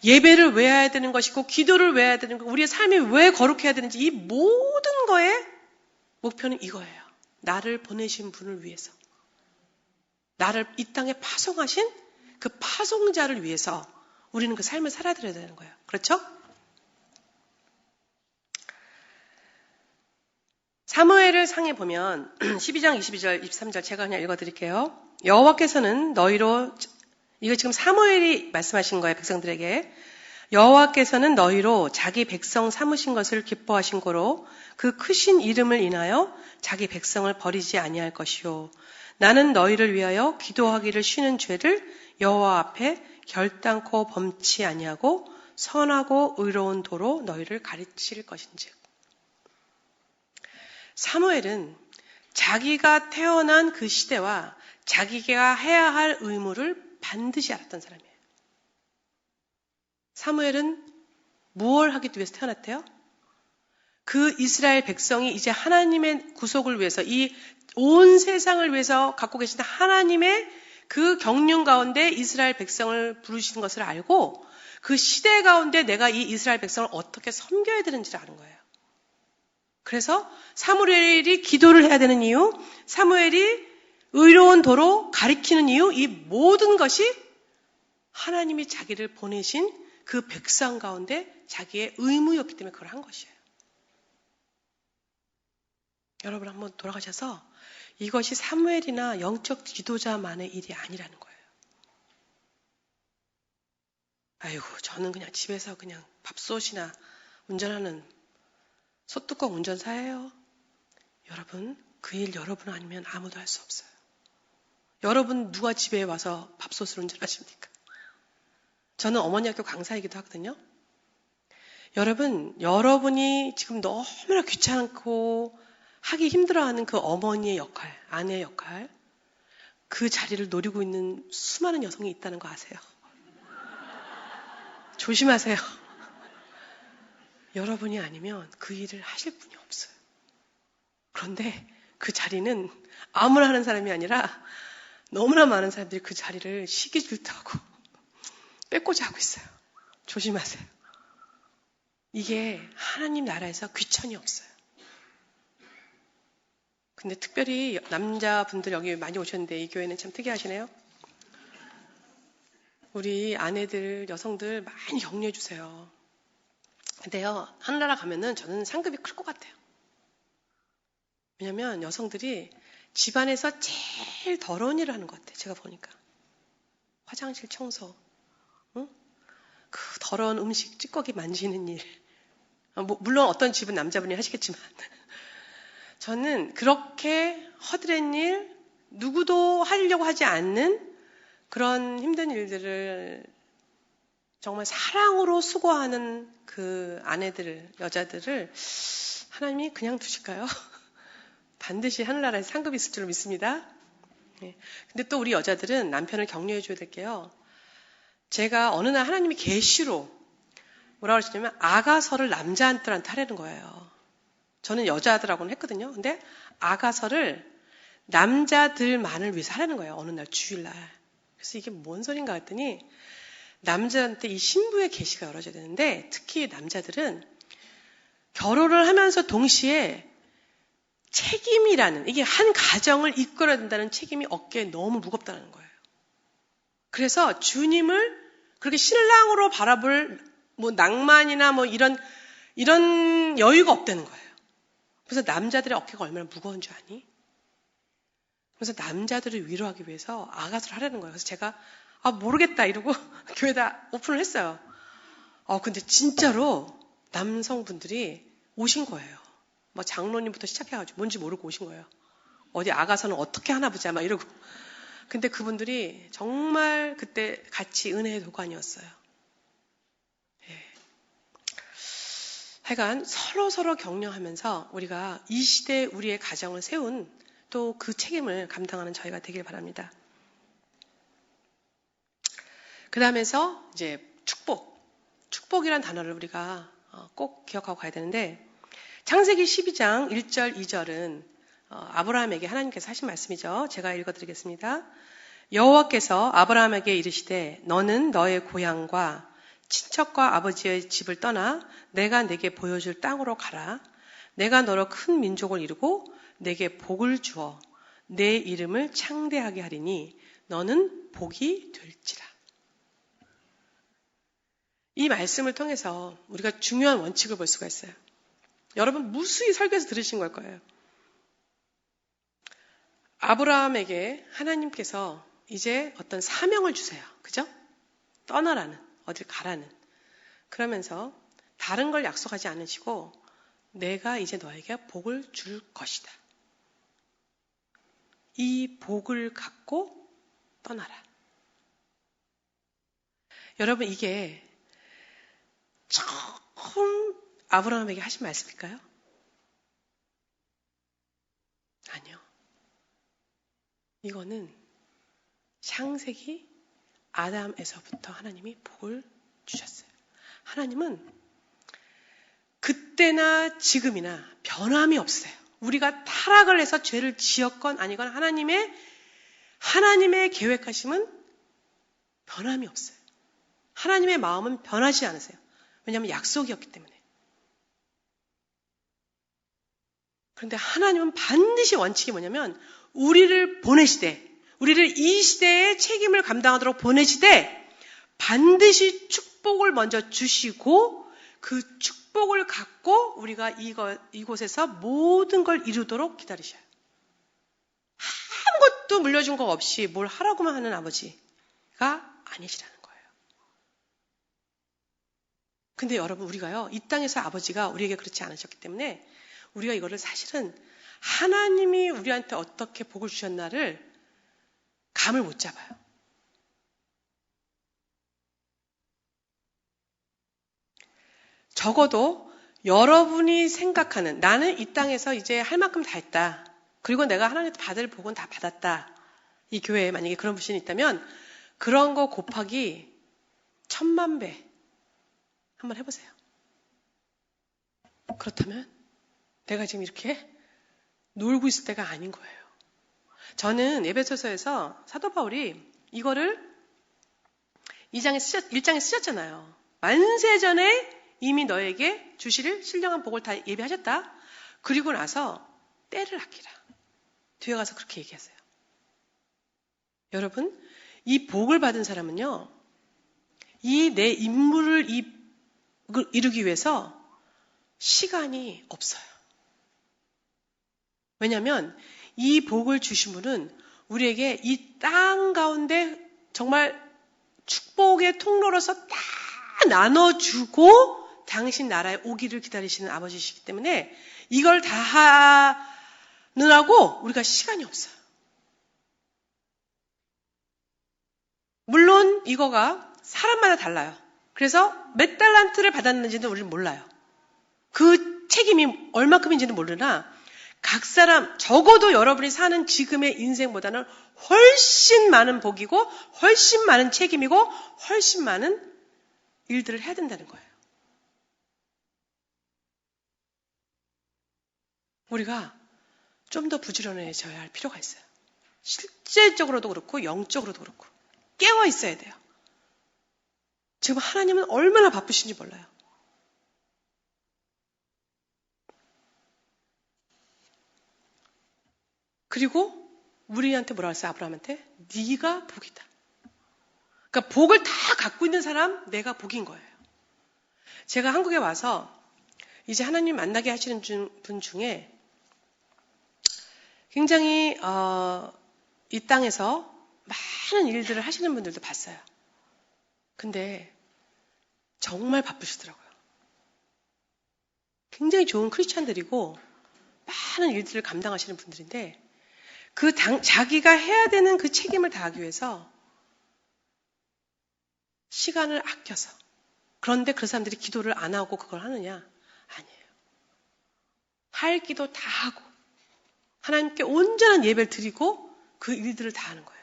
예배를 왜 해야 되는 것이고 기도를 왜 해야 되는 것이고 우리의 삶이 왜 거룩해야 되는지 이 모든 거의 목표는 이거예요. 나를 보내신 분을 위해서. 나를 이 땅에 파송하신 그 파송자를 위해서 우리는 그 삶을 살아드려야 되는 거예요. 그렇죠? 사무엘을 상에 보면 12장 22절 23절 제가 그냥 읽어드릴게요. 여호와께서는 너희로 이거 지금 사무엘이 말씀하신 거예요. 백성들에게. 여호와께서는 너희로 자기 백성 삼으신 것을 기뻐하신 고로 그 크신 이름을 인하여 자기 백성을 버리지 아니할 것이요. 나는 너희를 위하여 기도하기를 쉬는 죄를 여호와 앞에 결단코 범치 아니하고 선하고 의로운 도로 너희를 가르칠 것인즉. 사무엘은 자기가 태어난 그 시대와 자기가 해야 할 의무를 반드시 알았던 사람이에요. 사무엘은 무엇을 하기 위해서 태어났대요? 그 이스라엘 백성이 이제 하나님의 구속을 위해서 이 온 세상을 위해서 갖고 계신 하나님의 그 경륜 가운데 이스라엘 백성을 부르시는 것을 알고 그 시대 가운데 내가 이 이스라엘 백성을 어떻게 섬겨야 되는지를 아는 거예요. 그래서 사무엘이 기도를 해야 되는 이유, 사무엘이 의로운 도로 가리키는 이유, 이 모든 것이 하나님이 자기를 보내신 그 백성 가운데 자기의 의무였기 때문에 그걸 한 것이에요. 여러분 한번 돌아가셔서 이것이 사무엘이나 영적 지도자만의 일이 아니라는 거예요. 아이고, 저는 그냥 집에서 그냥 밥솥이나 운전하는 소뚜껑 운전사예요. 여러분, 그 일 여러분 아니면 아무도 할 수 없어요. 여러분 누가 집에 와서 밥솥을 운전하십니까? 저는 어머니 학교 강사이기도 하거든요. 여러분, 여러분이 지금 너무나 귀찮고 하기 힘들어하는 그 어머니의 역할, 아내의 역할, 그 자리를 노리고 있는 수많은 여성이 있다는 거 아세요? 조심하세요. 여러분이 아니면 그 일을 하실 분이 없어요. 그런데 그 자리는 아무나 하는 사람이 아니라 너무나 많은 사람들이 그 자리를 시기 질투하고 뺏고자 하고 있어요. 조심하세요. 이게 하나님 나라에서 귀천이 없어요. 근데 특별히 남자분들 여기 많이 오셨는데 이 교회는 참 특이하시네요. 우리 아내들, 여성들 많이 격려해 주세요. 근데요, 하늘나라 가면은 저는 상급이 클 것 같아요. 왜냐면 여성들이 집안에서 제일 더러운 일을 하는 것 같아요. 제가 보니까. 화장실 청소, 응? 그 더러운 음식 찌꺼기 만지는 일. 물론 어떤 집은 남자분이 하시겠지만 저는 그렇게 허드렛 일, 누구도 하려고 하지 않는 그런 힘든 일들을 정말 사랑으로 수고하는 그 아내들, 여자들을 하나님이 그냥 두실까요? 반드시 하늘나라에 상급이 있을 줄로 믿습니다. 네. 근데 또 우리 여자들은 남편을 격려해 줘야 될게요. 제가 어느 날 하나님이 계시로 뭐라고 하시냐면 아가서를 남자한테 하라는 거예요. 저는 여자들하고는 했거든요. 근데 아가서를 남자들만을 위해서 하라는 거예요. 어느 날 주일날. 그래서 이게 뭔 소린가 했더니 남자한테 이 신부의 계시가 열어져야 되는데 특히 남자들은 결혼을 하면서 동시에 책임이라는 이게 한 가정을 이끌어야 된다는 책임이 어깨에 너무 무겁다는 거예요. 그래서 주님을 그렇게 신랑으로 바라볼 뭐 낭만이나 뭐 이런 여유가 없다는 거예요. 그래서 남자들의 어깨가 얼마나 무거운 줄 아니? 그래서 남자들을 위로하기 위해서 아가서를 하라는 거예요. 그래서 제가 모르겠다 이러고 교회에다 오픈을 했어요. 근데 진짜로 남성분들이 오신 거예요. 뭐 장로님부터 시작해가지고 뭔지 모르고 오신 거예요. 어디 아가서는 어떻게 하나 보자 막 이러고. 근데 그분들이 정말 그때 같이 은혜의 도관이었어요. 예. 하여간 서로 격려하면서 우리가 이 시대에 우리의 가정을 세운 또 그 책임을 감당하는 저희가 되길 바랍니다. 그 다음에서 이제 축복이란 단어를 우리가 꼭 기억하고 가야 되는데 창세기 12장 1절, 2절은 아브라함에게 하나님께서 하신 말씀이죠. 제가 읽어드리겠습니다. 여호와께서 아브라함에게 이르시되 너는 너의 고향과 친척과 아버지의 집을 떠나 내가 내게 보여줄 땅으로 가라. 내가 너로 큰 민족을 이루고 내게 복을 주어 내 이름을 창대하게 하리니 너는 복이 될지라. 이 말씀을 통해서 우리가 중요한 원칙을 볼 수가 있어요. 여러분 무수히 설교에서 들으신 걸 거예요. 아브라함에게 하나님께서 이제 어떤 사명을 주세요. 그죠? 떠나라는, 어딜 가라는. 그러면서 다른 걸 약속하지 않으시고 내가 이제 너에게 복을 줄 것이다. 이 복을 갖고 떠나라. 여러분 이게 처음 아브라함에게 하신 말씀일까요? 아니요. 이거는 창세기 아담에서부터 하나님이 복을 주셨어요. 하나님은 그때나 지금이나 변함이 없어요. 우리가 타락을 해서 죄를 지었건 아니건 하나님의 계획하심은 변함이 없어요. 하나님의 마음은 변하지 않으세요. 왜냐하면 약속이었기 때문에. 그런데 하나님은 반드시 원칙이 뭐냐면 우리를 보내시되, 우리를 이 시대의 책임을 감당하도록 보내시되 반드시 축복을 먼저 주시고 그 축복을 갖고 우리가 이곳에서 모든 걸 이루도록 기다리셔요. 아무것도 물려준 거 없이 뭘 하라고만 하는 아버지가 아니시라는 거예요. 근데 여러분 우리가요, 이 땅에서 아버지가 우리에게 그렇지 않으셨기 때문에 우리가 이거를 사실은 하나님이 우리한테 어떻게 복을 주셨나를 감을 못 잡아요. 적어도 여러분이 생각하는 나는 이 땅에서 이제 할 만큼 다 했다. 그리고 내가 하나님한테 받을 복은 다 받았다. 이 교회에 만약에 그런 분이 있다면 그런 거 곱하기 1000만 배 한번 해보세요. 그렇다면 내가 지금 이렇게 놀고 있을 때가 아닌 거예요. 저는 에베소서에서 사도 바울이 이거를 1장에 쓰셨잖아요. 만세전에 이미 너에게 주시를 신령한 복을 다 예비하셨다. 그리고 나서 때를 아끼라. 뒤에 가서 그렇게 얘기하세요. 여러분, 이 복을 받은 사람은요, 이 내 임무를 이루기 위해서 시간이 없어요. 왜냐하면 이 복을 주신 분은 우리에게 이 땅 가운데 정말 축복의 통로로서 다 나눠주고 당신 나라에 오기를 기다리시는 아버지시기 때문에 이걸 다 하느라고 우리가 시간이 없어요. 물론 이거가 사람마다 달라요. 그래서 몇 달란트를 받았는지는 우리는 몰라요. 그 책임이 얼마큼인지는 모르나 각 사람, 적어도 여러분이 사는 지금의 인생보다는 훨씬 많은 복이고 훨씬 많은 책임이고 훨씬 많은 일들을 해야 된다는 거예요. 우리가 좀 더 부지런해져야 할 필요가 있어요. 실제적으로도 그렇고 영적으로도 그렇고 깨어 있어야 돼요. 지금 하나님은 얼마나 바쁘신지 몰라요. 그리고 우리한테 뭐라 했어요? 아브라함한테? 네가 복이다. 그러니까 복을 다 갖고 있는 사람, 내가 복인 거예요. 제가 한국에 와서 이제 하나님 만나게 하시는 분 중에 굉장히 이 땅에서 많은 일들을 하시는 분들도 봤어요. 근데 정말 바쁘시더라고요. 굉장히 좋은 크리스찬들이고 많은 일들을 감당하시는 분들인데 자기가 해야 되는 그 책임을 다하기 위해서 시간을 아껴서, 그런데 그 사람들이 기도를 안 하고 그걸 하느냐? 아니에요. 할 기도 다 하고 하나님께 온전한 예배를 드리고 그 일들을 다 하는 거예요.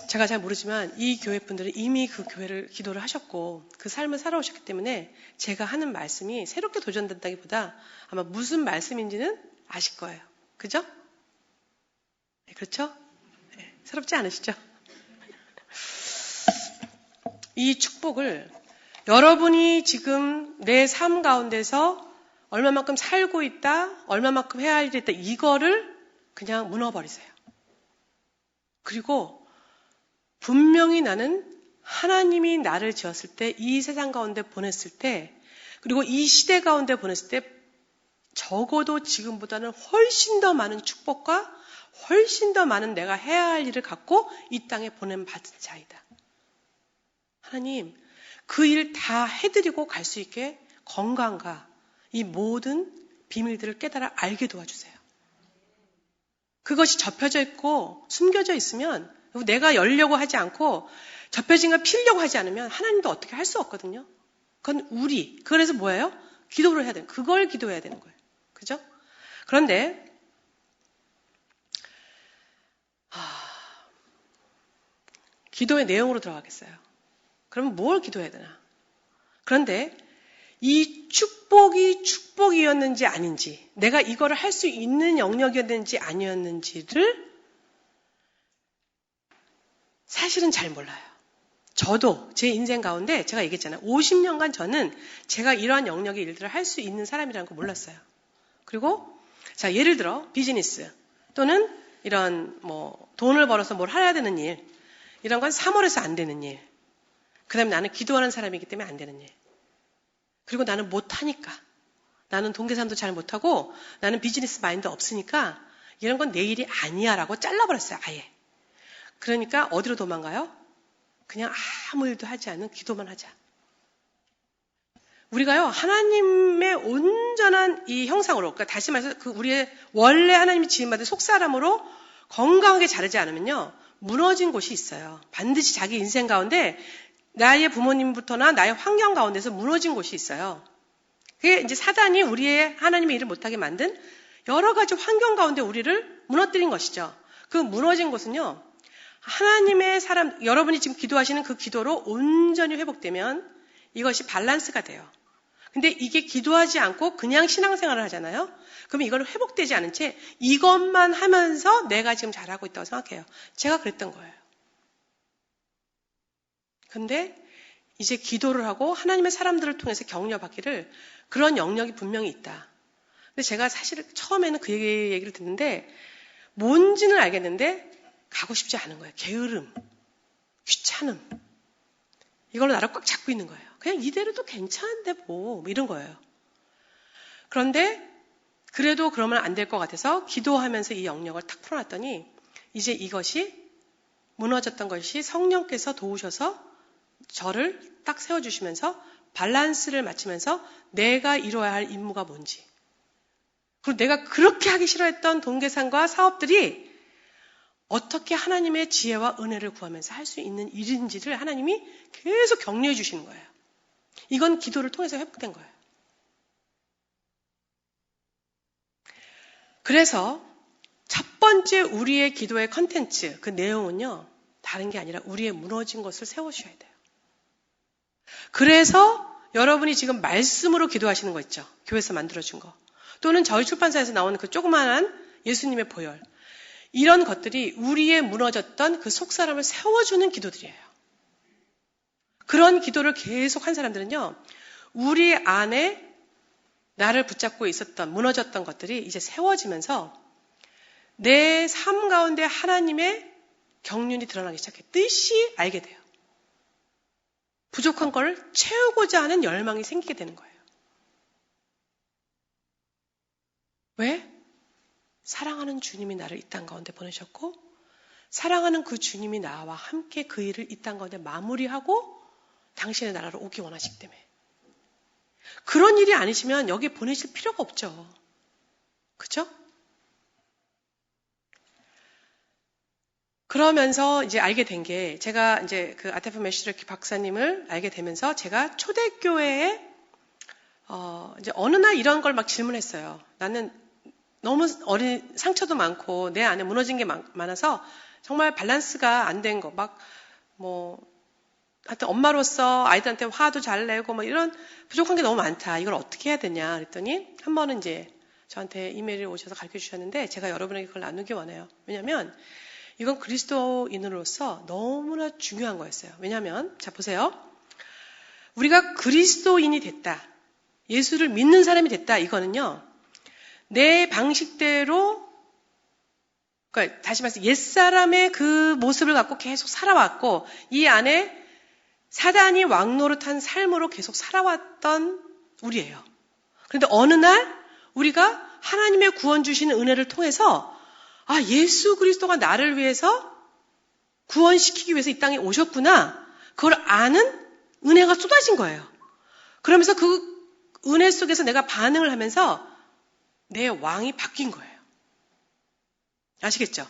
제가 잘 모르지만 이 교회 분들은 이미 그 교회를 기도를 하셨고 그 삶을 살아오셨기 때문에 제가 하는 말씀이 새롭게 도전된다기보다 아마 무슨 말씀인지는 아실 거예요. 그죠? 네, 그렇죠? 네, 새롭지 않으시죠? 이 축복을 여러분이 지금 내 삶 가운데서 얼마만큼 살고 있다, 얼마만큼 해야 할 일이 있다, 이거를 그냥 무너버리세요. 그리고 분명히 나는 하나님이 나를 지었을 때, 이 세상 가운데 보냈을 때, 그리고 이 시대 가운데 보냈을 때 적어도 지금보다는 훨씬 더 많은 축복과 훨씬 더 많은 내가 해야 할 일을 갖고 이 땅에 보냄받은 자이다. 하나님, 그 일 다 해드리고 갈 수 있게 건강과 이 모든 비밀들을 깨달아 알게 도와주세요. 그것이 접혀져 있고 숨겨져 있으면 내가 열려고 하지 않고 접혀진 걸 피려고 하지 않으면 하나님도 어떻게 할 수 없거든요. 그건 그래서 뭐예요? 기도를 해야 돼요. 그걸 기도해야 되는 거예요. 그죠? 그런데 기도의 내용으로 들어가겠어요. 그러면 뭘 기도해야 되나? 그런데 이 축복이 축복이었는지 아닌지, 내가 이거를 할 수 있는 영역이었는지 아니었는지를 사실은 잘 몰라요. 저도 제 인생 가운데 제가 얘기했잖아요. 50년간 저는 제가 이러한 영역의 일들을 할 수 있는 사람이라는 걸 몰랐어요. 그리고 자, 예를 들어 비즈니스 또는 이런 돈을 벌어서 뭘 해야 되는 일, 이런 건 3월에서 안 되는 일. 그다음에 나는 기도하는 사람이기 때문에 안 되는 일. 그리고 나는 못하니까. 나는 동계산도 잘 못하고 나는 비즈니스 마인드 없으니까 이런 건 내 일이 아니야 라고 잘라버렸어요. 아예. 그러니까 어디로 도망가요? 그냥 아무 일도 하지 않는 기도만 하자. 우리가요, 하나님의 온전한 이 형상으로, 그러니까 다시 말해서 우리의 원래 하나님이 지음받은 속사람으로 건강하게 자르지 않으면요, 무너진 곳이 있어요. 반드시 자기 인생 가운데 나의 부모님부터나 나의 환경 가운데서 무너진 곳이 있어요. 그게 이제 사단이 우리의 하나님의 일을 못하게 만든 여러 가지 환경 가운데 우리를 무너뜨린 것이죠. 그 무너진 곳은요, 하나님의 사람, 여러분이 지금 기도하시는 그 기도로 온전히 회복되면 이것이 밸런스가 돼요. 근데 이게 기도하지 않고 그냥 신앙생활을 하잖아요. 그러면 이걸 회복되지 않은 채 이것만 하면서 내가 지금 잘하고 있다고 생각해요. 제가 그랬던 거예요. 근데 이제 기도를 하고 하나님의 사람들을 통해서 격려받기를 그런 영역이 분명히 있다. 근데 제가 사실 처음에는 그 얘기를 듣는데 뭔지는 알겠는데 가고 싶지 않은 거예요. 게으름, 귀찮음. 이걸로 나를 꽉 잡고 있는 거예요. 그냥 이대로도 괜찮은데 뭐 이런 거예요. 그런데 그래도 그러면 안 될 것 같아서 기도하면서 이 영역을 탁 풀어놨더니 이제 이것이 무너졌던 것이 성령께서 도우셔서 저를 딱 세워주시면서 밸런스를 맞추면서 내가 이루어야 할 임무가 뭔지, 그리고 내가 그렇게 하기 싫어했던 동계산과 사업들이 어떻게 하나님의 지혜와 은혜를 구하면서 할 수 있는 일인지를 하나님이 계속 격려해 주시는 거예요. 이건 기도를 통해서 회복된 거예요. 그래서 첫 번째 우리의 기도의 컨텐츠, 그 내용은요, 다른 게 아니라 우리의 무너진 것을 세워주셔야 돼요. 그래서 여러분이 지금 말씀으로 기도하시는 거 있죠. 교회에서 만들어준 거. 또는 저희 출판사에서 나오는 그 조그마한 예수님의 보혈. 이런 것들이 우리의 무너졌던 그 속사람을 세워주는 기도들이에요. 그런 기도를 계속 한 사람들은요, 우리 안에 나를 붙잡고 있었던, 무너졌던 것들이 이제 세워지면서 내 삶 가운데 하나님의 경륜이 드러나기 시작해. 뜻이 알게 돼요. 부족한 걸 채우고자 하는 열망이 생기게 되는 거예요. 왜? 사랑하는 주님이 나를 이 땅 가운데 보내셨고, 사랑하는 그 주님이 나와 함께 그 일을 이 땅 가운데 마무리하고 당신의 나라로 오기 원하시기 때문에. 그런 일이 아니시면 여기에 보내실 필요가 없죠. 그죠? 그러면서 이제 알게 된 게, 제가 이제 그 아테프 메시드키 박사님을 알게 되면서 제가 초대교회에 이제 어느 날 이런 걸 막 질문했어요. 나는 너무 상처도 많고 내 안에 무너진 게 많아서 정말 밸런스가 안 된 거, 하여튼 엄마로서 아이들한테 화도 잘 내고 이런 부족한 게 너무 많다. 이걸 어떻게 해야 되냐 그랬더니 한 번은 이제 저한테 이메일이 오셔서 가르쳐 주셨는데 제가 여러분에게 그걸 나누기 원해요. 왜냐하면 이건 그리스도인으로서 너무나 중요한 거였어요. 왜냐하면 자 보세요. 우리가 그리스도인이 됐다. 예수를 믿는 사람이 됐다. 이거는요. 내 방식대로 그러니까 다시 말해서 옛사람의 그 모습을 갖고 계속 살아왔고 이 안에 사단이 왕노릇한 삶으로 계속 살아왔던 우리예요. 그런데 어느 날 우리가 하나님의 구원 주시는 은혜를 통해서 예수 그리스도가 나를 위해서 구원시키기 위해서 이 땅에 오셨구나. 그걸 아는 은혜가 쏟아진 거예요. 그러면서 그 은혜 속에서 내가 반응을 하면서 내 왕이 바뀐 거예요. 아시겠죠?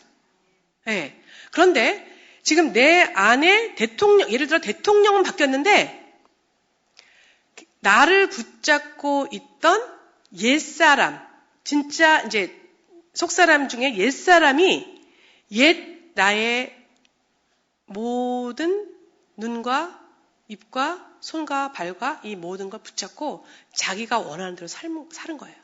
네. 그런데 지금 내 안에 예를 들어 대통령은 바뀌었는데 나를 붙잡고 있던 옛사람, 진짜 이제 속사람 중에 옛사람이 옛 나의 모든 눈과 입과 손과 발과 이 모든 걸 붙잡고 자기가 원하는 대로 사는 거예요.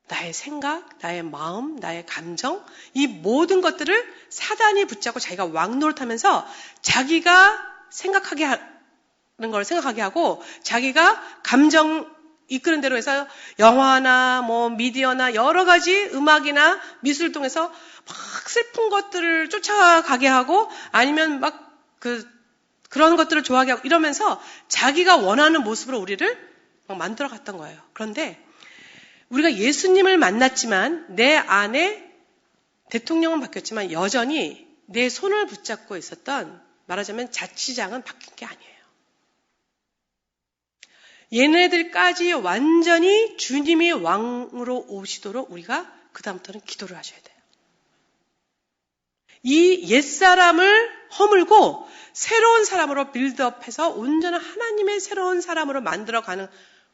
나의 생각, 나의 마음, 나의 감정, 이 모든 것들을 사단이 붙잡고 자기가 왕노릇하면서 자기가 생각하게 하는 걸 생각하게 하고 자기가 감정 이끄는 대로 해서 영화나 미디어나 여러 가지 음악이나 미술을 통해서 막 슬픈 것들을 쫓아가게 하고 아니면 그런 것들을 좋아하게 하고 이러면서 자기가 원하는 모습으로 우리를 만들어 갔던 거예요. 그런데 우리가 예수님을 만났지만 내 안에 대통령은 바뀌었지만 여전히 내 손을 붙잡고 있었던 말하자면 자치장은 바뀐 게 아니에요. 얘네들까지 완전히 주님이 왕으로 오시도록 우리가 그 다음부터는 기도를 하셔야 돼요. 이 옛사람을 허물고 새로운 사람으로 빌드업해서 온전한 하나님의 새로운 사람으로 만들어가는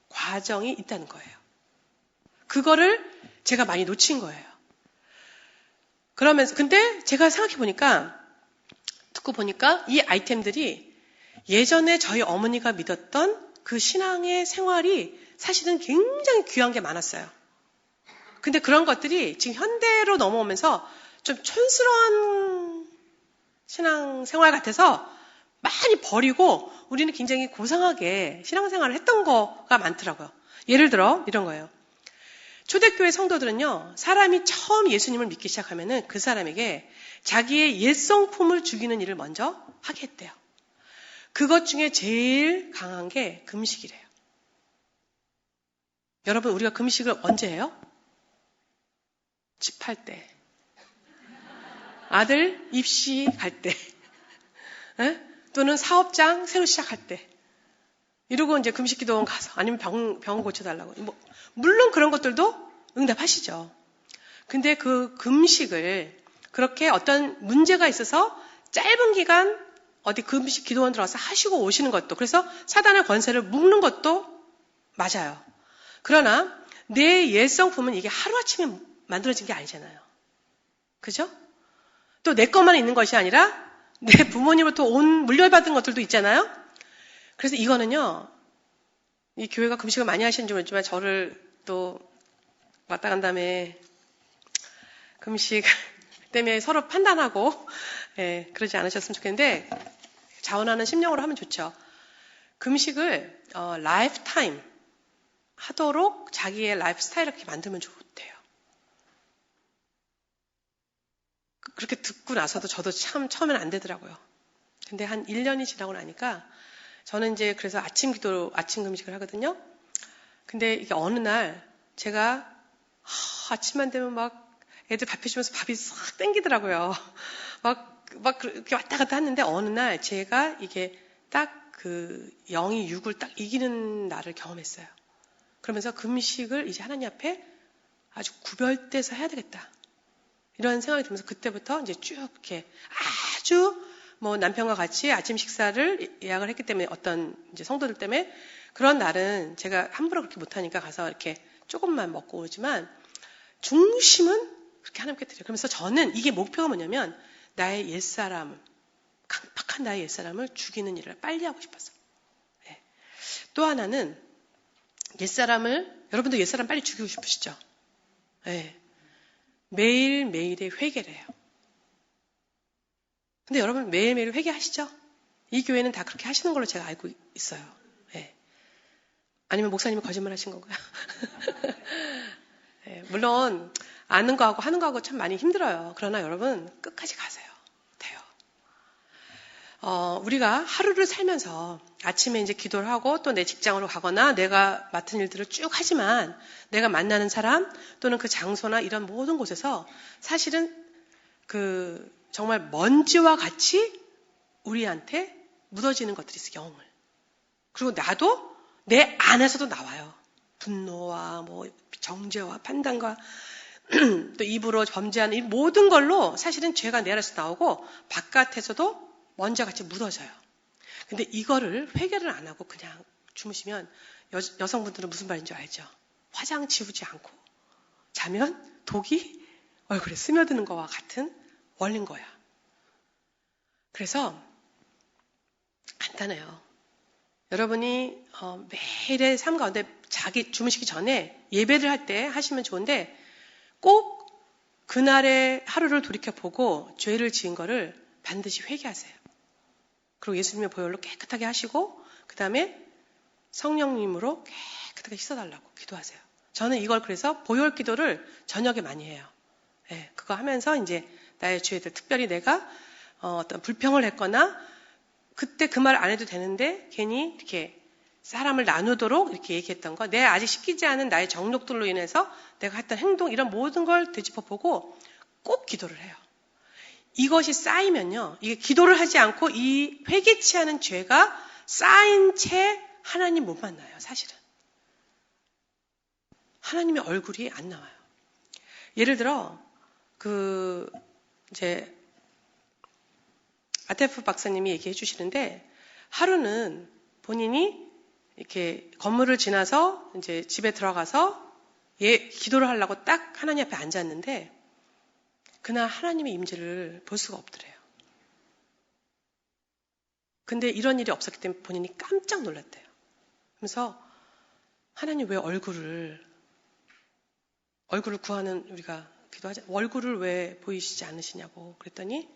과정이 있다는 거예요. 그거를 제가 많이 놓친 거예요. 그러면서 근데 제가 듣고 보니까 이 아이템들이 예전에 저희 어머니가 믿었던 그 신앙의 생활이 사실은 굉장히 귀한 게 많았어요. 근데 그런 것들이 지금 현대로 넘어오면서 좀 촌스러운 신앙 생활 같아서 많이 버리고 우리는 굉장히 고상하게 신앙생활을 했던 거가 많더라고요. 예를 들어 이런 거예요. 초대교회 성도들은요, 사람이 처음 예수님을 믿기 시작하면은 그 사람에게 자기의 옛 성품을 죽이는 일을 먼저 하게 했대요. 그것 중에 제일 강한 게 금식이래요. 여러분, 우리가 금식을 언제 해요? 집 할 때. 아들 입시 갈 때. 또는 사업장 새로 시작할 때. 이러고 이제 금식기도원 가서 아니면 병 고쳐달라고. 물론 그런 것들도 응답하시죠. 근데 그 금식을 그렇게 어떤 문제가 있어서 짧은 기간 어디 금식 기도원 들어가서 하시고 오시는 것도 그래서 사단의 권세를 묶는 것도 맞아요. 그러나 내 옛 성품은 이게 하루아침에 만들어진 게 아니잖아요. 그죠? 또 내 것만 있는 것이 아니라 내 부모님으로부터 물려받은 것들도 있잖아요. 그래서 이거는요, 이 교회가 금식을 많이 하시는지 모르지만 저를 또 왔다 간 다음에 금식 때문에 서로 판단하고 그러지 않으셨으면 좋겠는데 자원하는 심령으로 하면 좋죠. 금식을 라이프타임 하도록 자기의 라이프 스타일을 이렇게 만들면 좋대요. 그렇게 듣고 나서도 저도 참 처음에는 안 되더라고요. 근데 한 1년이 지나고 나니까 저는 이제 그래서 아침 금식을 하거든요. 근데 이게 어느 날 제가 아침만 되면 막 애들 밥 해주면서 밥이 싹 땡기더라고요. 막 그렇게 왔다 갔다 했는데 어느 날 제가 이게 딱 그 0이 6을 딱 이기는 날을 경험했어요. 그러면서 금식을 이제 하나님 앞에 아주 구별돼서 해야 되겠다. 이런 생각이 들면서 그때부터 이제 쭉 이렇게 아주 남편과 같이 아침 식사를 예약을 했기 때문에 어떤 이제 성도들 때문에 그런 날은 제가 함부로 그렇게 못하니까 가서 이렇게 조금만 먹고 오지만 중심은 그렇게 하나님께 드려요. 그러면서 저는 이게 목표가 뭐냐면 나의 옛사람, 강팍한 나의 옛사람을 죽이는 일을 빨리 하고 싶어서. 예. 또 하나는 여러분도 옛사람 빨리 죽이고 싶으시죠? 예. 매일매일의 회개를 해요. 근데 여러분 매일매일 회개하시죠? 이 교회는 다 그렇게 하시는 걸로 제가 알고 있어요. 예. 아니면 목사님이 거짓말 하신 건가요? 예. 물론 아는 거하고 하는 거하고 참 많이 힘들어요. 그러나 여러분 끝까지 가세요. 돼요. 우리가 하루를 살면서 아침에 이제 기도를 하고 또 내 직장으로 가거나 내가 맡은 일들을 쭉 하지만 내가 만나는 사람 또는 그 장소나 이런 모든 곳에서 사실은 정말 먼지와 같이 우리한테 묻어지는 것들이 있어요. 영을. 그리고 나도 내 안에서도 나와요. 분노와 정죄와 판단과 또 입으로 범죄하는 이 모든 걸로 사실은 죄가 내 안에서 나오고 바깥에서도 먼지와 같이 묻어져요. 근데 이거를 회개를 안 하고 그냥 주무시면 여성분들은 무슨 말인지 알죠? 화장 지우지 않고 자면 독이 얼굴에 스며드는 거와 같은 원리인 거야. 그래서 간단해요. 여러분이 매일의 삶 가운데 주무시기 전에 예배를 할 때 하시면 좋은데 꼭 그날의 하루를 돌이켜보고 죄를 지은 거를 반드시 회개하세요. 그리고 예수님의 보혈로 깨끗하게 하시고 그 다음에 성령님으로 깨끗하게 씻어달라고 기도하세요. 저는 이걸 그래서 보혈 기도를 저녁에 많이 해요. 예, 그거 하면서 이제 나의 죄들, 특별히 내가 어떤 불평을 했거나 그때 그 말 안 해도 되는데 괜히 이렇게 사람을 나누도록 이렇게 얘기했던 거, 내 아직 씻기지 않은 나의 정욕들로 인해서 내가 했던 행동 이런 모든 걸 되짚어보고 꼭 기도를 해요. 이것이 쌓이면요, 이게 기도를 하지 않고 이 회개치 않은 죄가 쌓인 채 하나님 못 만나요. 사실은 하나님의 얼굴이 안 나와요. 예를 들어 이제 아테프 박사님이 얘기해 주시는데 하루는 본인이 이렇게 건물을 지나서 이제 집에 들어가서 기도를 하려고 딱 하나님 앞에 앉았는데 그날 하나님의 임재를 볼 수가 없더래요. 근데 이런 일이 없었기 때문에 본인이 깜짝 놀랐대요. 그래서 하나님 왜 얼굴을 구하는 우리가 기도하자. 얼굴을 왜 보이시지 않으시냐고 그랬더니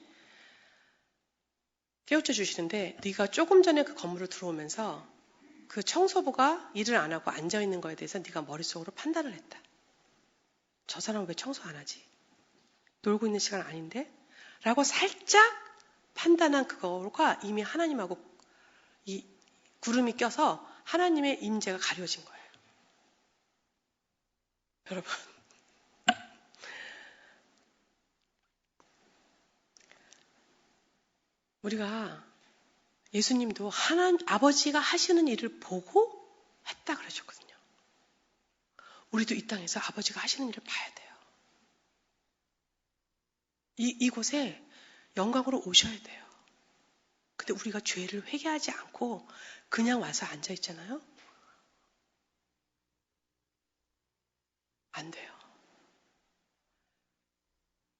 깨우쳐 주시는데 네가 조금 전에 그 건물을 들어오면서 그 청소부가 일을 안 하고 앉아있는 거에 대해서 네가 머릿속으로 판단을 했다. 저 사람은 왜 청소 안 하지? 놀고 있는 시간 아닌데? 라고 살짝 판단한 그거가 이미 하나님하고 이 구름이 껴서 하나님의 임재가 가려진 거예요. 여러분 우리가 예수님도 아버지가 하시는 일을 보고 했다 그러셨거든요. 우리도 이 땅에서 아버지가 하시는 일을 봐야 돼요. 이곳에 영광으로 오셔야 돼요. 근데 우리가 죄를 회개하지 않고 그냥 와서 앉아 있잖아요. 안 돼요.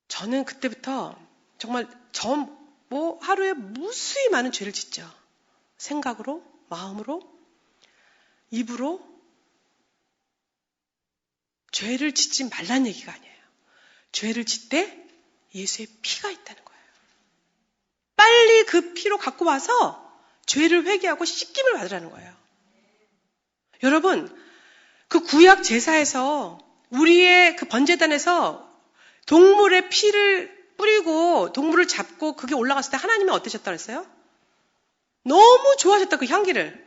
저는 그때부터 정말 하루에 무수히 많은 죄를 짓죠. 생각으로, 마음으로, 입으로. 죄를 짓지 말란 얘기가 아니에요. 죄를 짓되 예수의 피가 있다는 거예요. 빨리 그 피로 갖고 와서 죄를 회개하고 씻김을 받으라는 거예요. 여러분, 그 구약 제사에서 우리의 그 번제단에서 동물의 피를 뿌리고 동물을 잡고 그게 올라갔을 때 하나님은 어떠셨다 그랬어요? 너무 좋아하셨다, 그 향기를.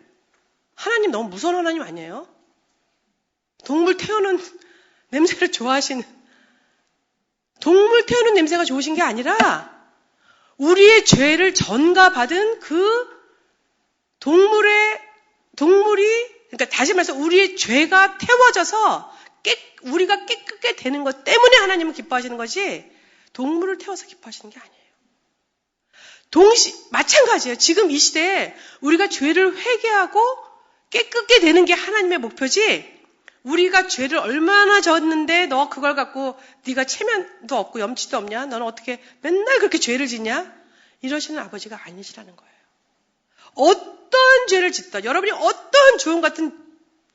하나님 너무 무서운 하나님 아니에요? 동물 태우는 냄새를 좋아하시는, 동물 태우는 냄새가 좋으신 게 아니라 우리의 죄를 전가받은 그 동물이, 그러니까 다시 말해서 우리의 죄가 태워져서 우리가 깨끗게 되는 것 때문에 하나님은 기뻐하시는 것이 동물을 태워서 기뻐하시는 게 아니에요. 마찬가지예요. 지금 이 시대에 우리가 죄를 회개하고 깨끗게 되는 게 하나님의 목표지 우리가 죄를 얼마나 졌는데 너 그걸 갖고 네가 체면도 없고 염치도 없냐? 너는 어떻게 맨날 그렇게 죄를 짓냐? 이러시는 아버지가 아니시라는 거예요. 어떤 죄를 짓던, 여러분이 어떤 조용 같은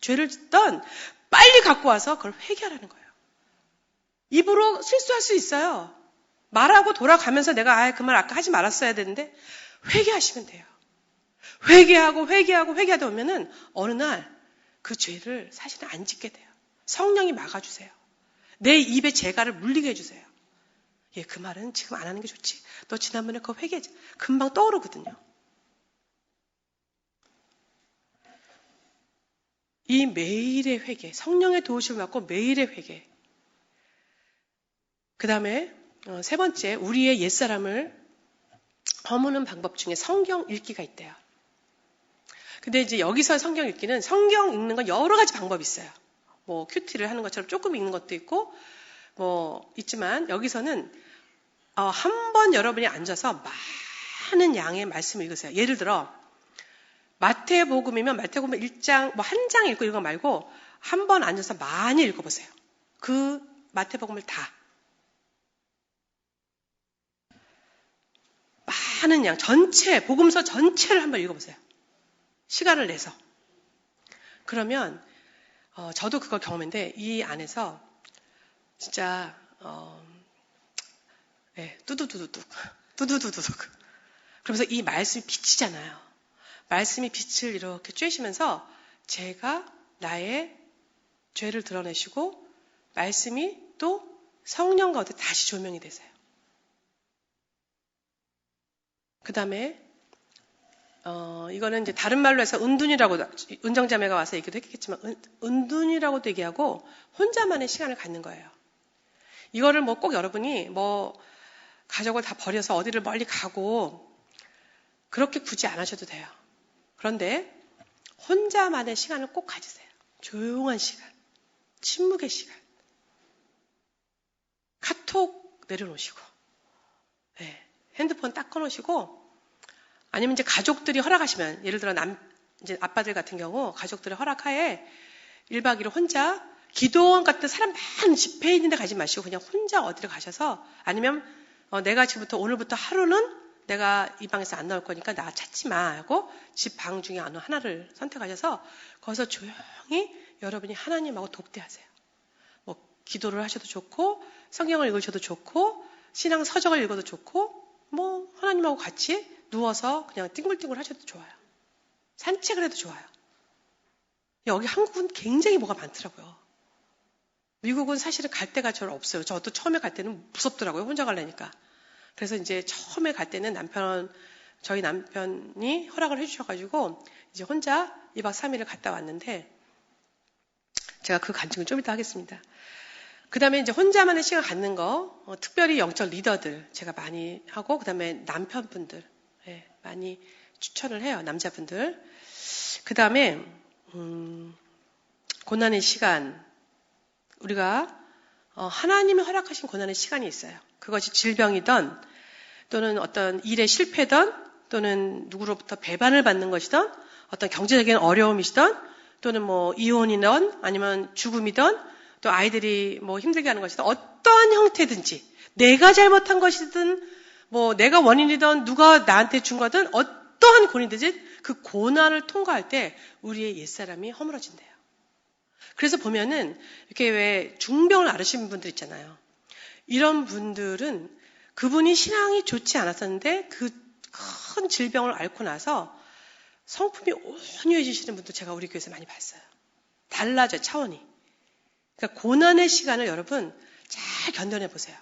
죄를 짓던 빨리 갖고 와서 그걸 회개하라는 거예요. 입으로 실수할 수 있어요. 말하고 돌아가면서 내가 그 말 아까 하지 말았어야 되는데 회개하시면 돼요. 회개하고 회개하다 보면은 어느 날 그 죄를 사실은 안 짓게 돼요. 성령이 막아주세요. 내 입에 재갈을 물리게 해주세요. 예, 그 말은 지금 안 하는 게 좋지. 너 지난번에 그거 회개했지. 금방 떠오르거든요. 이 매일의 회개, 성령의 도우심을 받고 매일의 회개. 그 다음에 세 번째, 우리의 옛사람을 허무는 방법 중에 성경 읽기가 있대요. 근데 이제 여기서 성경 읽기는 성경 읽는 건 여러 가지 방법이 있어요. 뭐 큐티를 하는 것처럼 조금 읽는 것도 있고 뭐 있지만 여기서는 한 번 여러분이 앉아서 많은 양의 말씀을 읽으세요. 예를 들어 마태복음이면 마태복음 1장 뭐 한 장 읽고 이런 거 말고 한 번 앉아서 많이 읽어보세요. 그 마태복음을 다. 많은 양, 전체, 복음서 전체를 한번 읽어보세요. 시간을 내서. 그러면 저도 그걸 경험했는데 이 안에서 진짜 뚜두두둑 그러면서 이 말씀이 비치잖아요. 말씀이 빛을 이렇게 쬐시면서 제가 나의 죄를 드러내시고 말씀이 또 성령 가운데 다시 조명이 되세요. 그 다음에 이거는 이제 다른 말로 해서 은정자매가 와서 얘기도 했겠지만 은둔이라고도 얘기하고 혼자만의 시간을 갖는 거예요. 이거를 뭐 꼭 여러분이 뭐 가족을 다 버려서 어디를 멀리 가고 그렇게 굳이 안 하셔도 돼요. 그런데 혼자만의 시간을 꼭 가지세요. 조용한 시간, 침묵의 시간. 카톡 내려놓으시고, 핸드폰 딱 꺼놓으시고, 아니면 이제 가족들이 허락하시면, 예를 들어 이제 아빠들 같은 경우 가족들의 허락하에 1박 2일 혼자 기도원 같은 사람 많은 집회 있는 데 가지 마시고 그냥 혼자 어디를 가셔서 아니면 내가 지금부터 오늘부터 하루는 내가 이 방에서 안 나올 거니까 나 찾지 마 하고 집 방 중에 어느 하나를 선택하셔서 거기서 조용히 여러분이 하나님하고 독대하세요. 뭐 기도를 하셔도 좋고 성경을 읽으셔도 좋고 신앙 서적을 읽어도 좋고 뭐 하나님하고 같이 누워서 그냥 띵글띵글 하셔도 좋아요. 산책을 해도 좋아요. 여기 한국은 굉장히 뭐가 많더라고요. 미국은 사실은 갈 데가 잘 없어요. 저도 처음에 갈 때는 무섭더라고요. 혼자 가려니까. 그래서 이제 처음에 갈 때는 저희 남편이 허락을 해주셔가지고 이제 혼자 2박 3일을 갔다 왔는데 제가 그 간증은 좀 이따 하겠습니다. 그 다음에 이제 혼자만의 시간 갖는 거, 특별히 영적 리더들 제가 많이 하고, 그 다음에 남편분들, 많이 추천을 해요. 남자분들. 그 다음에, 고난의 시간. 우리가, 하나님이 허락하신 고난의 시간이 있어요. 그것이 질병이든, 또는 어떤 일에 실패든, 또는 누구로부터 배반을 받는 것이든, 어떤 경제적인 어려움이시든, 또는 뭐 이혼이든, 아니면 죽음이든, 또 아이들이 뭐 힘들게 하는 것이든 어떠한 형태든지 내가 잘못한 것이든 뭐 내가 원인이든 누가 나한테 준 거든 어떠한 고난이든지 그 고난을 통과할 때 우리의 옛사람이 허물어진대요. 그래서 보면은 이렇게 왜 중병을 앓으신 분들 있잖아요. 이런 분들은 그분이 신앙이 좋지 않았었는데 그 큰 질병을 앓고 나서 성품이 온유해지시는 분도 제가 우리 교회에서 많이 봤어요. 달라져요, 차원이. 그러니까 고난의 시간을 여러분 잘 견뎌내 보세요.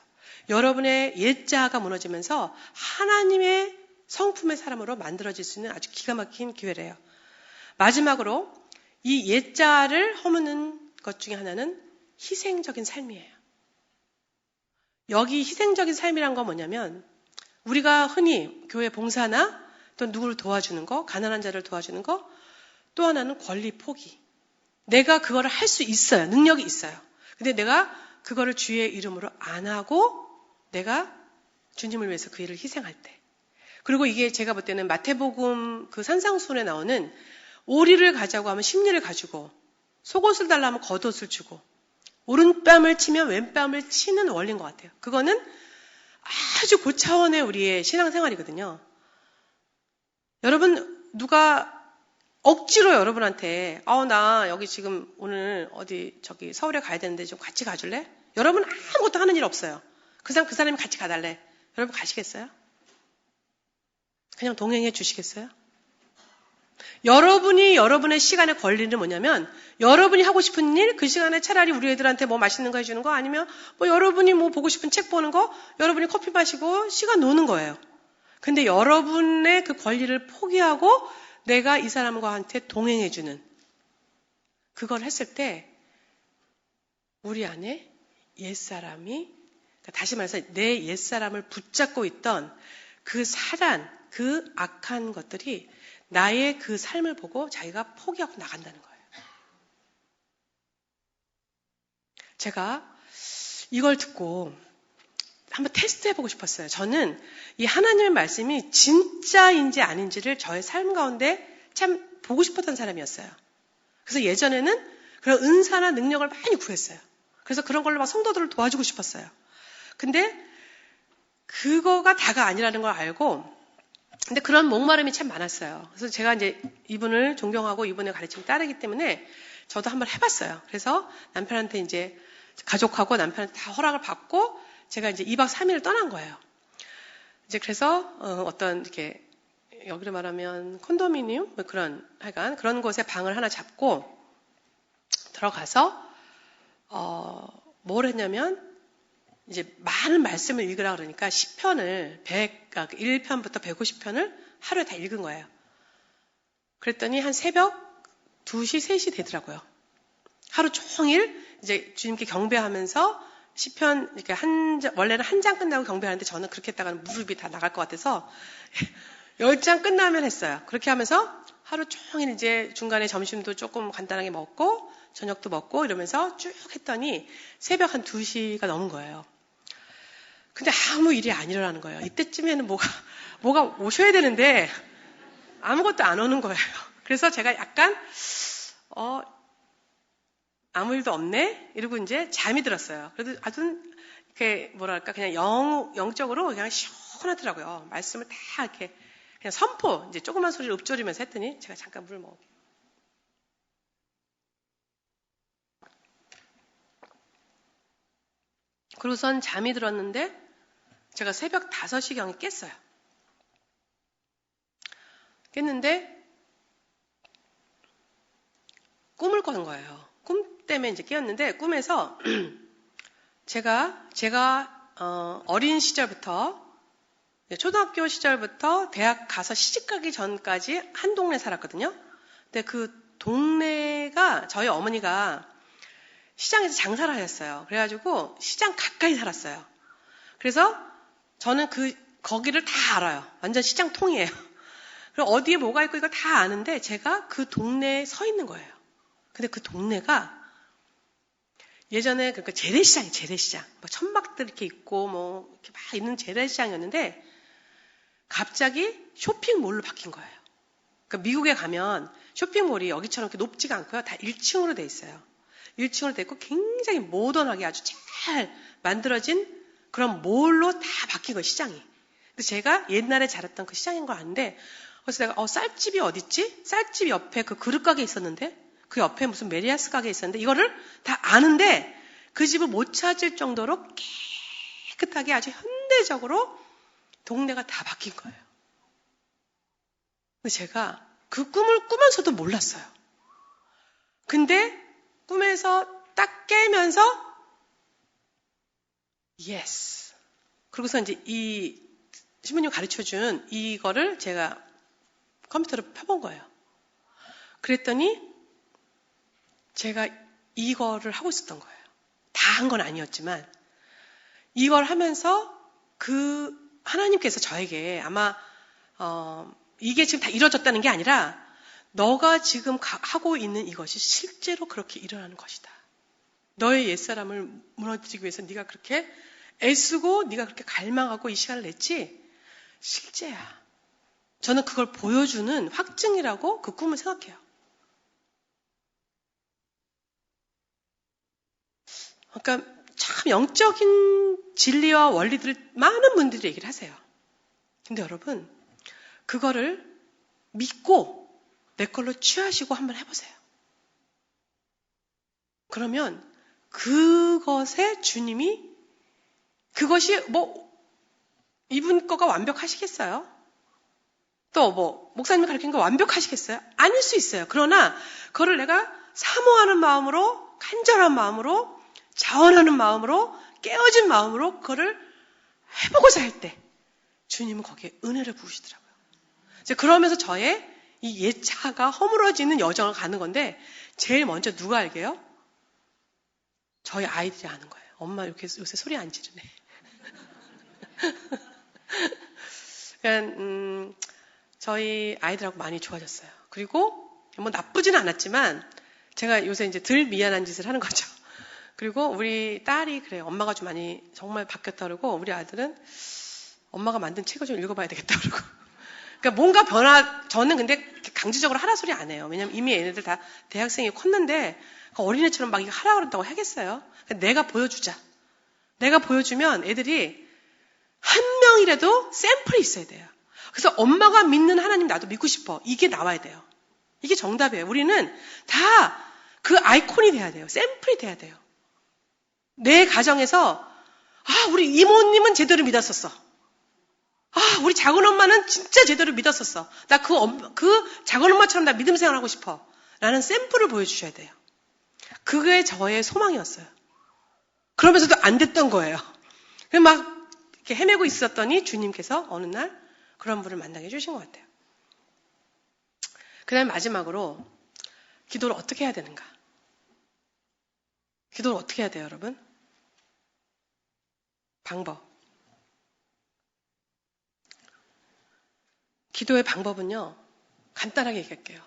여러분의 옛자가 무너지면서 하나님의 성품의 사람으로 만들어질 수 있는 아주 기가 막힌 기회래요. 마지막으로 이 옛자를 허무는 것 중에 하나는 희생적인 삶이에요. 여기 희생적인 삶이란 건 뭐냐면 우리가 흔히 교회 봉사나 또 누구를 도와주는 거, 가난한 자를 도와주는 거, 또 하나는 권리 포기. 내가 그거를 할 수 있어요. 능력이 있어요. 근데 내가 그거를 주의 이름으로 안 하고 내가 주님을 위해서 그 일을 희생할 때. 그리고 이게 제가 볼 때는 마태복음 그 산상수훈에 나오는 오리를 가자고 하면 10리를 가지고 속옷을 달라면 겉옷을 주고 오른뺨을 치면 왼뺨을 치는 원리인 것 같아요. 그거는 아주 고차원의 우리의 신앙생활이거든요. 여러분 누가 억지로 여러분한테 나 여기 지금 오늘 어디 저기 서울에 가야 되는데 좀 같이 가줄래? 여러분 아무것도 하는 일 없어요. 그 사람이 같이 가달래. 여러분 가시겠어요? 그냥 동행해 주시겠어요? 여러분이 여러분의 시간에 걸리는 뭐냐면 여러분이 하고 싶은 일 그 시간에 차라리 우리 애들한테 뭐 맛있는 거 해주는 거 아니면 뭐 여러분이 뭐 보고 싶은 책 보는 거 여러분이 커피 마시고 시간 노는 거예요. 근데 여러분의 그 권리를 포기하고 내가 이 사람과한테 동행해주는 그걸 했을 때 우리 안에 옛사람이 다시 말해서 내 옛사람을 붙잡고 있던 그 사단, 그 악한 것들이 나의 그 삶을 보고 자기가 포기하고 나간다는 거예요. 제가 이걸 듣고 한번 테스트 해보고 싶었어요. 저는 이 하나님의 말씀이 진짜인지 아닌지를 저의 삶 가운데 참 보고 싶었던 사람이었어요. 그래서 예전에는 그런 은사나 능력을 많이 구했어요. 그래서 그런 걸로 막 성도들을 도와주고 싶었어요. 근데 그거가 다가 아니라는 걸 알고 근데 그런 목마름이 참 많았어요. 그래서 제가 이제 이분을 존경하고 이분의 가르침을 따르기 때문에 저도 한번 해봤어요. 그래서 남편한테 이제 가족하고 남편한테 다 허락을 받고 제가 이제 2박 3일을 떠난 거예요. 이제 그래서 어떤 이렇게 여기로 말하면 콘도미니움 그런 하여간 그런 곳에 방을 하나 잡고 들어가서 뭘 했냐면 이제 많은 말씀을 읽으라 그러니까 시편을 1편부터 150편을 하루에 다 읽은 거예요. 그랬더니 한 새벽 2시, 3시 되더라고요. 하루 종일 이제 주님께 경배하면서 시편 이렇게 원래는 한 장 끝나고 경배하는데 저는 그렇게 했다가는 무릎이 다 나갈 것 같아서 10장 끝나면 했어요. 그렇게 하면서 하루 종일 이제 중간에 점심도 조금 간단하게 먹고 저녁도 먹고 이러면서 쭉 했더니 새벽 한 2시가 넘은 거예요. 근데 아무 일이 안 일어나는 거예요. 이때쯤에는 뭐가 오셔야 되는데 아무것도 안 오는 거예요. 그래서 제가 약간 아무 일도 없네? 이러고 이제 잠이 들었어요. 그래도 아주 이렇게 뭐랄까 그냥 영적으로 그냥 시원하더라고요. 말씀을 다 이렇게 그냥 선포 이제 조그만 소리를 읊조리면서 했더니 제가 잠깐 물을 먹을게요. 그러고선 잠이 들었는데 제가 새벽 5시경에 깼어요. 깼는데 꿈을 꾼 거예요. 꿈 때문에 이제 깨었는데 꿈에서 제가 어린 시절부터 초등학교 시절부터 대학 가서 시집가기 전까지 한 동네 살았거든요. 근데 그 동네가 저희 어머니가 시장에서 장사를 하셨어요. 그래가지고 시장 가까이 살았어요. 그래서 저는 거기를 다 알아요. 완전 시장 통이에요. 그리고 어디에 뭐가 있고 이거 다 아는데 제가 그 동네에 서 있는 거예요. 근데 그 동네가 예전에 그러니까 재래시장. 뭐 천막들 이렇게 있고 뭐 이렇게 막 있는 재래시장이었는데 갑자기 쇼핑몰로 바뀐 거예요. 그러니까 미국에 가면 쇼핑몰이 여기처럼 이렇게 높지가 않고요. 다 1층으로 돼 있어요. 1층으로 돼 있고 굉장히 모던하게 아주 잘 만들어진 그런 몰로 다 바뀐 거예요, 시장이. 근데 제가 옛날에 자랐던 그 시장인 걸 아는데 그래서 내가 쌀집이 어딨지? 쌀집 옆에 그 그릇 가게 있었는데 그 옆에 무슨 메리아스 가게 있었는데 이거를 다 아는데 그 집을 못 찾을 정도로 깨끗하게 아주 현대적으로 동네가 다 바뀐 거예요. 근데 제가 그 꿈을 꾸면서도 몰랐어요. 근데 꿈에서 딱 깨면서 예스. 그러고서 이제 이 신부님 가르쳐준 이거를 제가 컴퓨터로 펴본 거예요. 그랬더니 제가 이거를 하고 있었던 거예요. 다 한 건 아니었지만 이걸 하면서 그 하나님께서 저에게 아마 이게 지금 다 이루어졌다는 게 아니라 너가 지금 하고 있는 이것이 실제로 그렇게 일어나는 것이다. 너의 옛사람을 무너뜨리기 위해서 네가 그렇게 애쓰고 네가 그렇게 갈망하고 이 시간을 냈지 실제야. 저는 그걸 보여주는 확증이라고 그 꿈을 생각해요. 그러니까 참 영적인 진리와 원리들을 많은 분들이 얘기를 하세요. 근데 여러분, 그거를 믿고 내 걸로 취하시고 한번 해보세요. 그러면 그것에 주님이, 그것이 뭐 이분 거가 완벽하시겠어요? 또 뭐 목사님이 가르친 거 완벽하시겠어요? 아닐 수 있어요. 그러나 그거를 내가 사모하는 마음으로, 간절한 마음으로, 자원하는 마음으로, 깨어진 마음으로 그거를 해보고자 할 때 주님은 거기에 은혜를 부으시더라고요. 이제 그러면서 저의 이 예차가 허물어지는 여정을 가는 건데, 제일 먼저 누가 알게요? 저희 아이들이 아는 거예요. 엄마 이렇게 요새 소리 안 지르네. 그러니까 저희 아이들하고 많이 좋아졌어요. 그리고 뭐 나쁘지는 않았지만 제가 요새 이제 덜 미안한 짓을 하는 거죠. 그리고 우리 딸이 그래요. 엄마가 좀 많이 정말 바뀌었다 그러고, 우리 아들은 엄마가 만든 책을 좀 읽어봐야 되겠다 그러고. 그러니까 뭔가 저는 근데 강제적으로 하라 소리 안 해요. 왜냐면 이미 얘네들 다 대학생이 컸는데 어린애처럼 막 이거 하라 그런다고 하겠어요. 그러니까 내가 보여주자. 내가 보여주면 애들이 한 명이라도 샘플이 있어야 돼요. 그래서 엄마가 믿는 하나님 나도 믿고 싶어. 이게 나와야 돼요. 이게 정답이에요. 우리는 다 그 아이콘이 돼야 돼요. 샘플이 돼야 돼요. 내 가정에서 우리 이모님은 제대로 믿었었어. 우리 작은 엄마는 진짜 제대로 믿었었어. 나 그 작은 엄마처럼 나 믿음 생활하고 싶어. 라는 샘플을 보여주셔야 돼요. 그게 저의 소망이었어요. 그러면서도 안 됐던 거예요. 막 이렇게 헤매고 있었더니 주님께서 어느 날 그런 분을 만나게 해주신 것 같아요. 그 다음에 마지막으로 기도를 어떻게 해야 되는가? 기도를 어떻게 해야 돼요, 여러분? 방법. 기도의 방법은요, 간단하게 얘기할게요.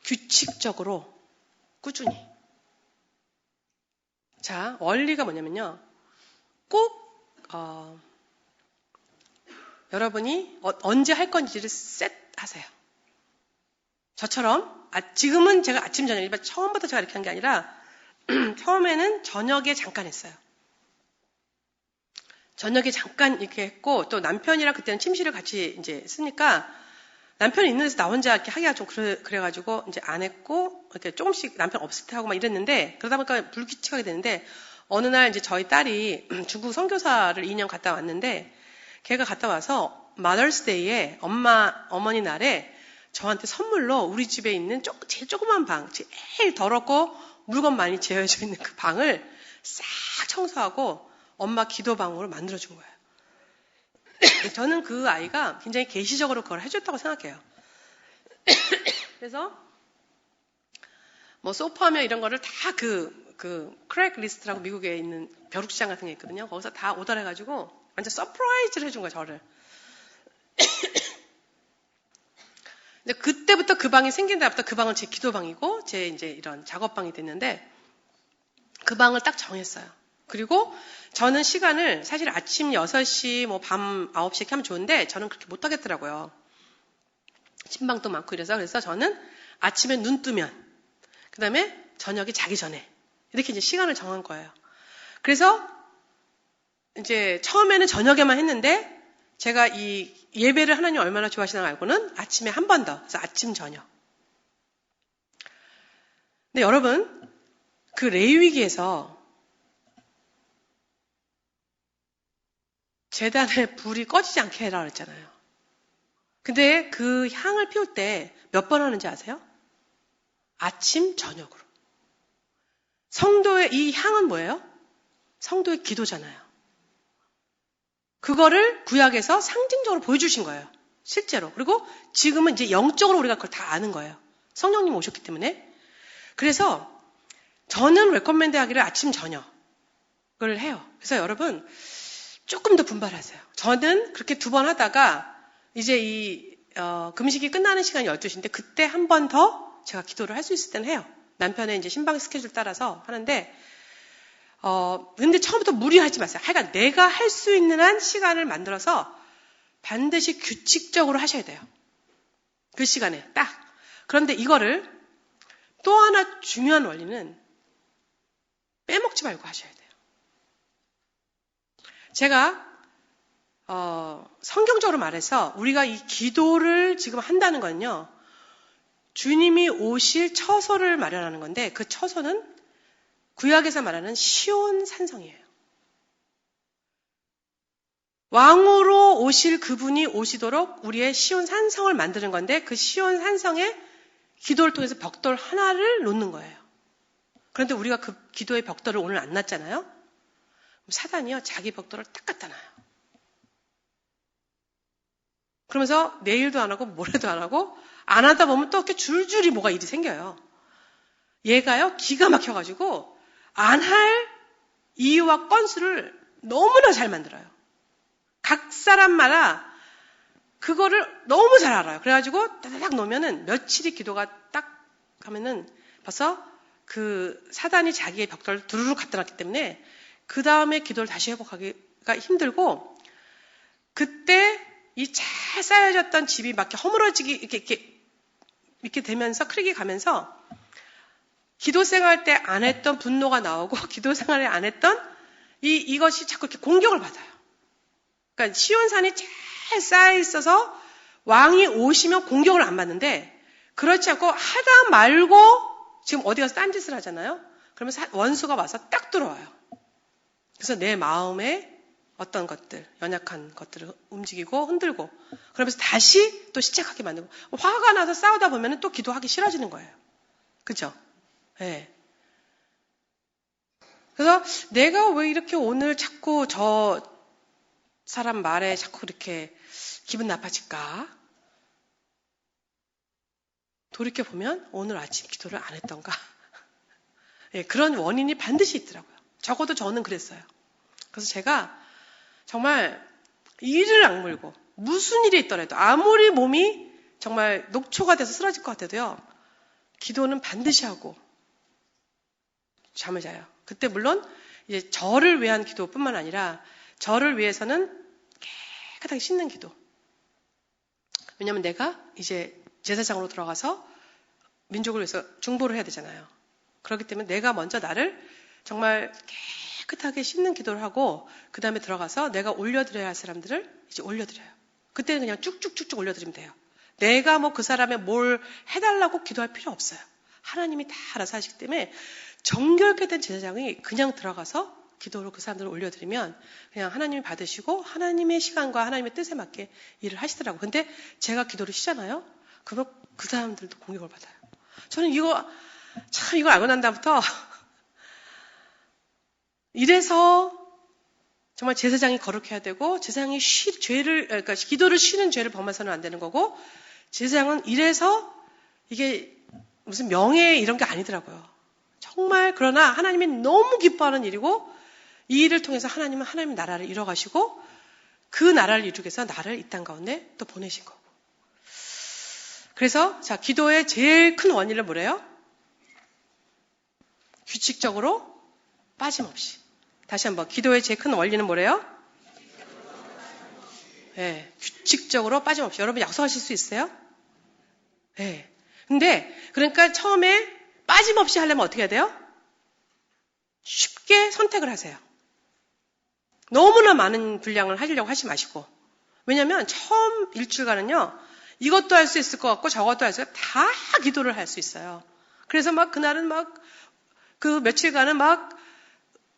규칙적으로, 꾸준히. 자, 원리가 뭐냐면요, 꼭, 여러분이 언제 할 건지를 셋하세요. 저처럼, 지금은 제가 아침, 저녁, 일반 처음부터 제가 이렇게 한 게 아니라, 처음에는 저녁에 잠깐 했어요. 저녁에 잠깐 이렇게 했고, 또 남편이랑 그때는 침실을 같이 이제 쓰니까, 남편이 있는 데서 나 혼자 이렇게 하기가 좀 그래가지고, 이제 안 했고, 이렇게 조금씩 남편 없을 때 하고 막 이랬는데, 그러다 보니까 불규칙하게 되는데, 어느 날 이제 저희 딸이 중국 선교사를 2년 갔다 왔는데, 걔가 갔다 와서 Mother's Day에 어머니 날에 저한테 선물로 우리 집에 있는 제일 조그만 방, 제일 더럽고 물건 많이 재어져 있는 그 방을 싹 청소하고 엄마 기도방으로 만들어준 거예요. 저는 그 아이가 굉장히 계시적으로 그걸 해줬다고 생각해요. 그래서 뭐 소파며 이런 거를 다 크랙 리스트라고 미국에 있는 벼룩시장 같은 게 있거든요. 거기서 다 오더해가지고 완전 서프라이즈를 해준 거예요, 저를. 근데 그때부터 그 방이 생긴 다음부터 그 방은 제 기도방이고 제 이제 이런 작업방이 됐는데, 그 방을 딱 정했어요. 그리고 저는 시간을 사실 아침 6시 뭐 밤 9시 이렇게 하면 좋은데 저는 그렇게 못 하겠더라고요. 신방도 많고 그래서 저는 아침에 눈 뜨면, 그 다음에 저녁에 자기 전에 이렇게 이제 시간을 정한 거예요. 그래서 이제 처음에는 저녁에만 했는데, 제가 이 예배를 하나님 얼마나 좋아하시나 알고는 아침에 한 번 더, 그래서 아침 저녁. 근데 여러분, 그 레위기에서 제단에 불이 꺼지지 않게 해라 그랬잖아요. 근데 그 향을 피울 때 몇 번 하는지 아세요? 아침, 저녁으로. 성도의 이 향은 뭐예요? 성도의 기도잖아요. 그거를 구약에서 상징적으로 보여주신 거예요. 실제로. 그리고 지금은 이제 영적으로 우리가 그걸 다 아는 거예요. 성령님 오셨기 때문에. 그래서 저는 레코멘드 하기를 아침, 저녁을 해요. 그래서 여러분, 조금 더 분발하세요. 저는 그렇게 2번 하다가 이제 이 금식이 끝나는 시간이 12시인데 그때 한 번 더 제가 기도를 할 수 있을 때는 해요. 남편의 이제 신방 스케줄 따라서 하는데, 근데 처음부터 무리하지 마세요. 하여간 내가 할 수 있는 한 시간을 만들어서 반드시 규칙적으로 하셔야 돼요. 그 시간에 딱. 그런데 이거를 또 하나 중요한 원리는 빼먹지 말고 하셔야 돼요. 제가 성경적으로 말해서 우리가 이 기도를 지금 한다는 건요, 주님이 오실 처소를 마련하는 건데, 그 처소는 구약에서 말하는 시온 산성이에요. 왕으로 오실 그분이 오시도록 우리의 시온 산성을 만드는 건데, 그 시온 산성에 기도를 통해서 벽돌 하나를 놓는 거예요. 그런데 우리가 그 기도의 벽돌을 오늘 안 놨잖아요. 그럼 사단이요, 자기 벽돌을 딱 갖다 놔요. 그러면서 내일도 안 하고 모레도 안 하고 안 하다 보면 또 이렇게 줄줄이 뭐가 일이 생겨요. 얘가요, 기가 막혀가지고 안 할 이유와 건수를 너무나 잘 만들어요. 각 사람마다 그거를 너무 잘 알아요. 그래가지고 따닥 놓으면은 며칠이 기도가 딱 하면은 벌써 그 사단이 자기의 벽돌을 두루룩 갖다 놨기 때문에 그 다음에 기도를 다시 회복하기가 힘들고, 그때 이 잘 쌓여졌던 집이 막 허물어지기 이렇게 되면서 크랙이 가면서 기도 생활 때 안 했던 분노가 나오고 기도 생활에 안 했던 이것이 자꾸 이렇게 공격을 받아요. 그러니까 시온산이 잘 쌓여 있어서 왕이 오시면 공격을 안 받는데, 그렇지 않고 하다 말고 지금 어디 가서 딴짓을 하잖아요. 그러면 원수가 와서 딱 들어와요. 그래서 내 마음에 어떤 것들, 연약한 것들을 움직이고 흔들고, 그러면서 다시 또 시작하게 만들고, 화가 나서 싸우다 보면 또 기도하기 싫어지는 거예요. 그죠? 네. 그래서 내가 왜 이렇게 오늘 자꾸 저 사람 말에 자꾸 이렇게 기분 나빠질까? 돌이켜보면 오늘 아침 기도를 안 했던가? 네, 그런 원인이 반드시 있더라고요. 적어도 저는 그랬어요. 그래서 제가 정말 이를 악물고 무슨 일이 있더라도 아무리 몸이 정말 녹초가 돼서 쓰러질 것 같아도요, 기도는 반드시 하고 잠을 자요. 그때 물론 이제 저를 위한 기도뿐만 아니라 저를 위해서는 깨끗하게 씻는 기도. 왜냐하면 내가 이제 제사장으로 들어가서 민족을 위해서 중보를 해야 되잖아요. 그렇기 때문에 내가 먼저 나를 정말 깨끗하게 씻는 기도를 하고 그 다음에 들어가서 내가 올려드려야 할 사람들을 이제 올려드려요. 그때는 그냥 쭉쭉쭉쭉 올려드리면 돼요. 내가 뭐 그 사람에 뭘 해달라고 기도할 필요 없어요. 하나님이 다 알아서 하시기 때문에 정결케 된 제사장이 그냥 들어가서 기도로 그 사람들을 올려드리면 그냥 하나님이 받으시고 하나님의 시간과 하나님의 뜻에 맞게 일을 하시더라고요. 근데 제가 기도를 쉬잖아요. 그러면 그 사람들도 공격을 받아요. 저는 이걸 알고 난 다음부터 이래서 정말 제사장이 거룩해야 되고, 제사장이 그러니까 기도를 쉬는 죄를 범해서는 안 되는 거고, 제사장은 이래서 이게 무슨 명예 이런 게 아니더라고요. 정말 그러나 하나님이 너무 기뻐하는 일이고, 이 일을 통해서 하나님은 하나님의 나라를 이뤄가시고 그 나라를 이루기 위해서 나를 이 땅 가운데 또 보내신 거고. 그래서 자, 기도의 제일 큰 원인을 뭐래요? 규칙적으로 빠짐없이. 다시 한번, 기도의 제일 큰 원리는 뭐래요? 네, 규칙적으로 빠짐없이. 여러분 약속하실 수 있어요? 네. 근데 그러니까 처음에 빠짐없이 하려면 어떻게 해야 돼요? 쉽게 선택을 하세요. 너무나 많은 분량을 하려고 하지 마시고. 왜냐면 처음 일주일간은요, 이것도 할 수 있을 것 같고 저것도 할 수 있고 다 기도를 할 수 있어요. 그래서 막 그날은 막 그 며칠간은 막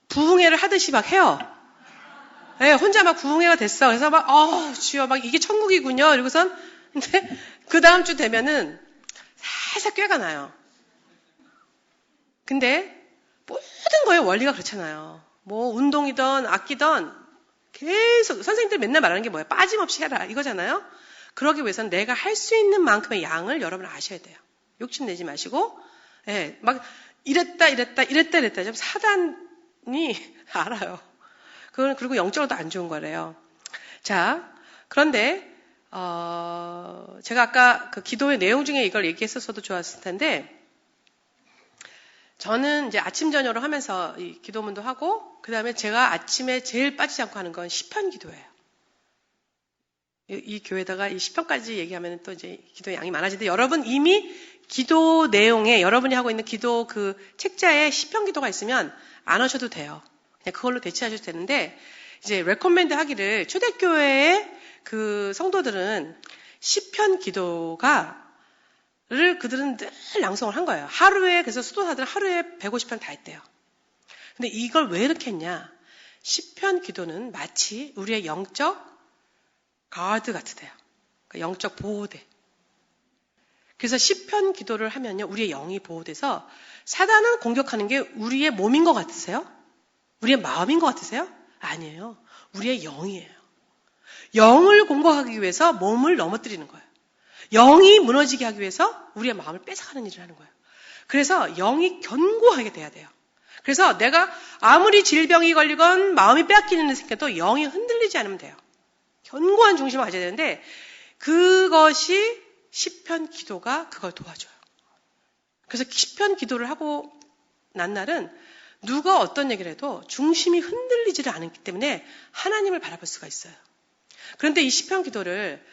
부흥회를 하듯이 막 해요. 네, 혼자 막 부흥회가 됐어. 그래서 막 주여 막 이게 천국이군요. 이러고선 근데 그 다음 주 되면은 살짝 꾀가 나요. 근데 모든 거에 원리가 그렇잖아요. 뭐 운동이든 악기든 계속 선생님들 맨날 말하는 게 뭐예요? 빠짐없이 해라 이거잖아요. 그러기 위해서는 내가 할 수 있는 만큼의 양을 여러분 아셔야 돼요. 욕심내지 마시고, 예, 막 이랬다 좀 사단이 알아요. 그건 그리고 영적으로도 안 좋은 거래요. 자, 그런데 제가 아까 그 기도의 내용 중에 이걸 얘기했었어도 좋았을 텐데, 저는 이제 아침 저녁으로 하면서 이 기도문도 하고, 그 다음에 제가 아침에 제일 빠지지 않고 하는 건 시편 기도예요. 이 교회다가 이 시편까지 얘기하면 또 이제 기도 양이 많아지는데, 여러분 이미 기도 내용에 여러분이 하고 있는 기도 그 책자에 시편 기도가 있으면 안 하셔도 돼요. 그냥 그걸로 대체하셔도 되는데, 이제 레코멘드 하기를 초대교회의 그 성도들은 시편 기도를 그들은 늘 낭송을 한 거예요. 하루에, 그래서 수도사들은 하루에 150편 다 했대요. 근데 이걸 왜 이렇게 했냐? 시편 기도는 마치 우리의 영적 가드 같으대요. 그러니까 영적 보호대. 그래서 시편 기도를 하면요, 우리의 영이 보호돼서 사단은 공격하는 게 우리의 몸인 것 같으세요? 우리의 마음인 것 같으세요? 아니에요. 우리의 영이에요. 영을 공격하기 위해서 몸을 넘어뜨리는 거예요. 영이 무너지게 하기 위해서 우리의 마음을 뺏어가는 일을 하는 거예요. 그래서 영이 견고하게 돼야 돼요. 그래서 내가 아무리 질병이 걸리건 마음이 빼앗기는 일이 생겨도 영이 흔들리지 않으면 돼요. 견고한 중심을 가져야 되는데 그것이 시편 기도가 그걸 도와줘요. 그래서 시편 기도를 하고 난 날은 누가 어떤 얘기를 해도 중심이 흔들리지를 않기 때문에 하나님을 바라볼 수가 있어요. 그런데 이 시편 기도를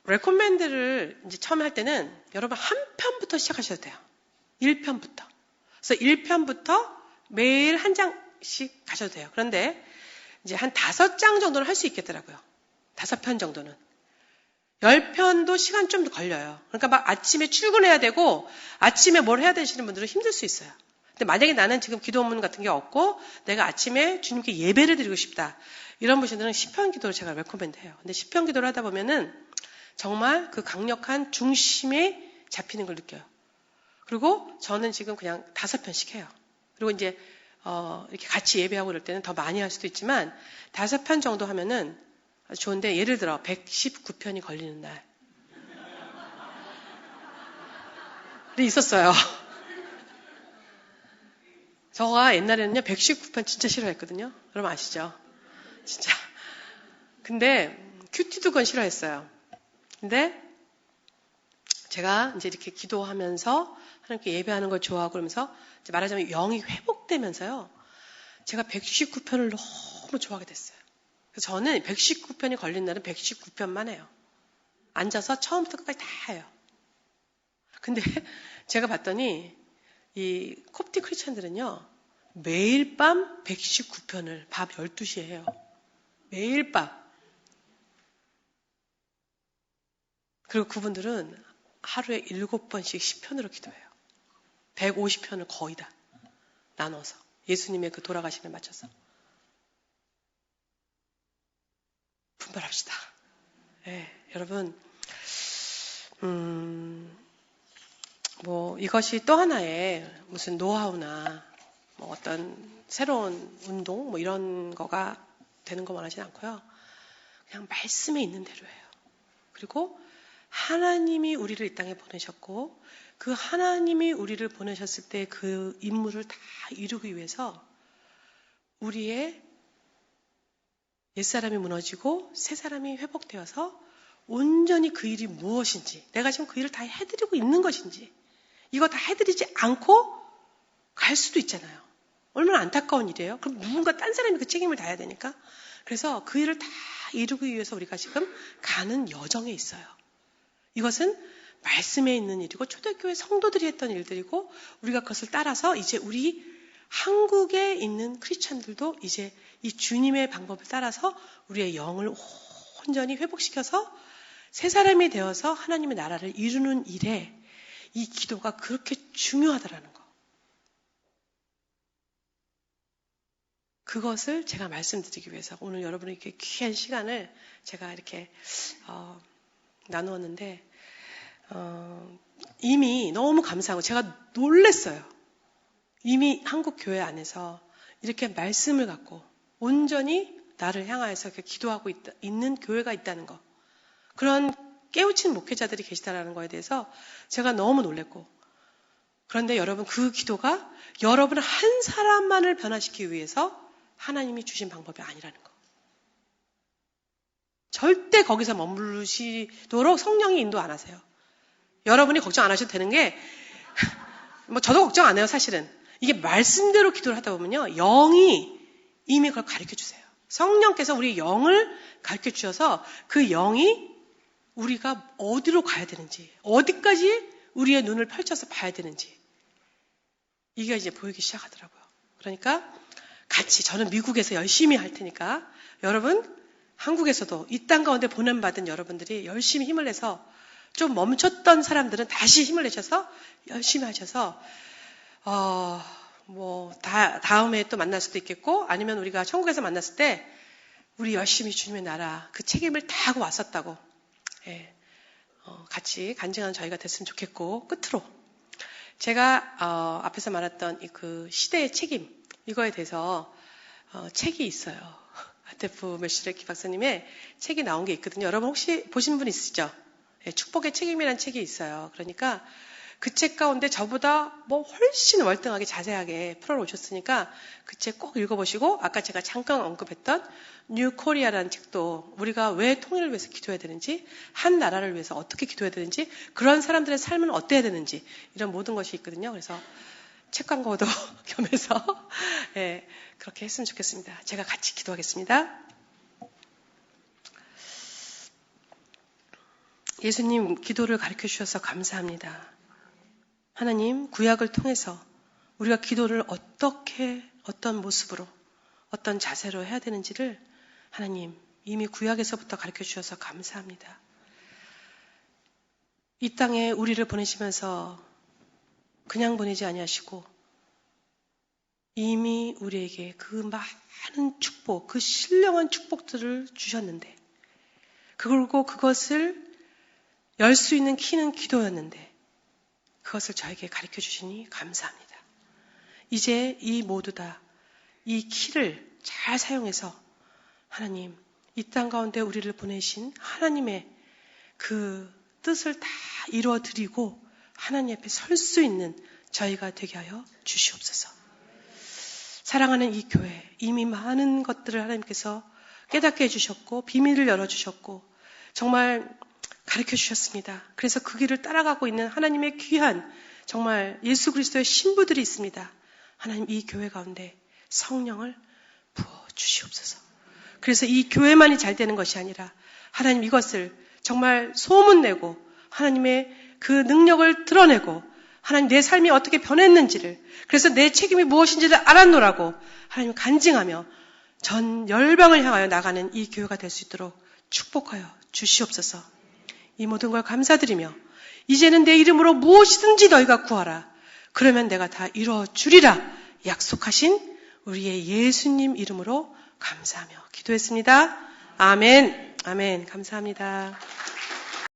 레코멘드를 이제 처음에 할 때는 여러분 한 편부터 시작하셔도 돼요. 1편부터. 그래서 1편부터 매일 한 장씩 가셔도 돼요. 그런데 이제 한 5장 정도는 할 수 있겠더라고요. 5편 정도는. 10편도 시간 좀 걸려요. 그러니까 막 아침에 출근해야 되고 아침에 뭘 해야 되시는 분들은 힘들 수 있어요. 근데 만약에 나는 지금 기도문 같은 게 없고 내가 아침에 주님께 예배를 드리고 싶다. 이런 분들은 시편 기도를 제가 레코멘드 해요. 근데 시편 기도를 하다 보면은 정말 그 강력한 중심에 잡히는 걸 느껴요. 그리고 저는 지금 그냥 5편씩 해요. 그리고 이제 이렇게 같이 예배하고 그럴 때는 더 많이 할 수도 있지만 5편 정도 하면은 아주 좋은데, 예를 들어 119편이 걸리는 날이 있었어요. 저가 옛날에는요 119편 진짜 싫어했거든요. 여러분 아시죠? 진짜. 근데 큐티도 그건 싫어했어요. 근데 제가 이제 이렇게 기도하면서 하나님께 예배하는 걸 좋아하고 그러면서 이제 말하자면 영이 회복되면서요, 제가 119편을 너무 좋아하게 됐어요. 그래서 저는 119편이 걸린 날은 119편만 해요. 앉아서 처음부터 끝까지 다 해요. 근데 제가 봤더니 이 콥틱 크리스찬들은요 매일 밤 119편을 밤 12시에 해요. 매일 밤. 그리고 그분들은 하루에 7번씩 10편으로 기도해요. 150편을 거의 다 나눠서 예수님의 그 돌아가심에 맞춰서. 분발합시다. 네, 여러분, 뭐 이것이 또 하나의 무슨 노하우나 뭐 어떤 새로운 운동 뭐 이런 거가 되는 거 원하진 않고요. 그냥 말씀에 있는 대로 해요. 그리고 하나님이 우리를 이 땅에 보내셨고 그 하나님이 우리를 보내셨을 때 그 임무를 다 이루기 위해서 우리의 옛사람이 무너지고 새사람이 회복되어서 온전히 그 일이 무엇인지, 내가 지금 그 일을 다 해드리고 있는 것인지, 이거 다 해드리지 않고 갈 수도 있잖아요. 얼마나 안타까운 일이에요. 그럼 누군가 딴 사람이 그 책임을 다해야 되니까. 그래서 그 일을 다 이루기 위해서 우리가 지금 가는 여정에 있어요. 이것은 말씀에 있는 일이고 초대교회 성도들이 했던 일들이고 우리가 그것을 따라서 이제 우리 한국에 있는 크리스찬들도 이제 이 주님의 방법을 따라서 우리의 영을 온전히 회복시켜서 새 사람이 되어서 하나님의 나라를 이루는 일에 이 기도가 그렇게 중요하다라는 거. 그것을 제가 말씀드리기 위해서 오늘 여러분에게 귀한 시간을 제가 이렇게 나누었는데 이미 너무 감사하고 제가 놀랐어요. 이미 한국 교회 안에서 이렇게 말씀을 갖고 온전히 나를 향하여서 이렇게 기도하고 있는 교회가 있다는 거. 그런 깨우친 목회자들이 계시다는 거에 대해서 제가 너무 놀랐고, 그런데 여러분 그 기도가 여러분 한 사람만을 변화시키기 위해서 하나님이 주신 방법이 아니라는 거. 절대 거기서 머무르시도록 성령이 인도 안 하세요. 여러분이 걱정 안 하셔도 되는 게, 뭐 저도 걱정 안 해요, 사실은. 이게 말씀대로 기도를 하다 보면요, 영이 이미 그걸 가르쳐 주세요. 성령께서 우리 영을 가르쳐 주셔서 그 영이 우리가 어디로 가야 되는지, 어디까지 우리의 눈을 펼쳐서 봐야 되는지, 이게 이제 보이기 시작하더라고요. 그러니까 같이 저는 미국에서 열심히 할 테니까 여러분 한국에서도 이 땅 가운데 보냄받은 여러분들이 열심히 힘을 내서 좀 멈췄던 사람들은 다시 힘을 내셔서 열심히 하셔서 다음에 또 만날 수도 있겠고 아니면 우리가 천국에서 만났을 때 우리 열심히 주님의 나라 그 책임을 다 하고 왔었다고 같이 간증하는 저희가 됐으면 좋겠고 끝으로 제가 앞에서 말했던 그 시대의 책임 이거에 대해서 책이 있어요. 아테프 멜시레키 박사님의 책이 나온 게 있거든요. 여러분 혹시 보신 분 있으시죠? 축복의 책임이라는 책이 있어요. 그러니까 그 책 가운데 저보다 훨씬 월등하게 자세하게 풀어놓으셨으니까 그 책 꼭 읽어보시고 아까 제가 잠깐 언급했던 뉴 코리아라는 책도 우리가 왜 통일을 위해서 기도해야 되는지 한 나라를 위해서 어떻게 기도해야 되는지 그런 사람들의 삶은 어때야 되는지 이런 모든 것이 있거든요. 그래서 책 광고도 겸해서 그렇게 했으면 좋겠습니다. 제가 같이 기도하겠습니다. 예수님 기도를 가르쳐 주셔서 감사합니다. 하나님 구약을 통해서 우리가 기도를 어떻게 어떤 모습으로 어떤 자세로 해야 되는지를 하나님 이미 구약에서부터 가르쳐 주셔서 감사합니다. 이 땅에 우리를 보내시면서 그냥 보내지 아니하시고 이미 우리에게 그 많은 축복, 그 신령한 축복들을 주셨는데 그리고 그것을 열 수 있는 키는 기도였는데 그것을 저에게 가르쳐 주시니 감사합니다. 이제 이 모두 다 이 키를 잘 사용해서 하나님 이 땅 가운데 우리를 보내신 하나님의 그 뜻을 다 이루어드리고 하나님 앞에 설 수 있는 저희가 되게 하여 주시옵소서. 사랑하는 이 교회 이미 많은 것들을 하나님께서 깨닫게 해주셨고 비밀을 열어주셨고 정말 가르쳐 주셨습니다. 그래서 그 길을 따라가고 있는 하나님의 귀한 정말 예수 그리스도의 신부들이 있습니다. 하나님 이 교회 가운데 성령을 부어주시옵소서. 그래서 이 교회만이 잘 되는 것이 아니라 하나님 이것을 정말 소문내고 하나님의 그 능력을 드러내고 하나님 내 삶이 어떻게 변했는지를 그래서 내 책임이 무엇인지를 알았노라고 하나님 간증하며 전 열방을 향하여 나가는 이 교회가 될 수 있도록 축복하여 주시옵소서. 이 모든 걸 감사드리며 이제는 내 이름으로 무엇이든지 너희가 구하라. 그러면 내가 다 이루어주리라 약속하신 우리의 예수님 이름으로 감사하며 기도했습니다. 아멘. 아멘. 감사합니다.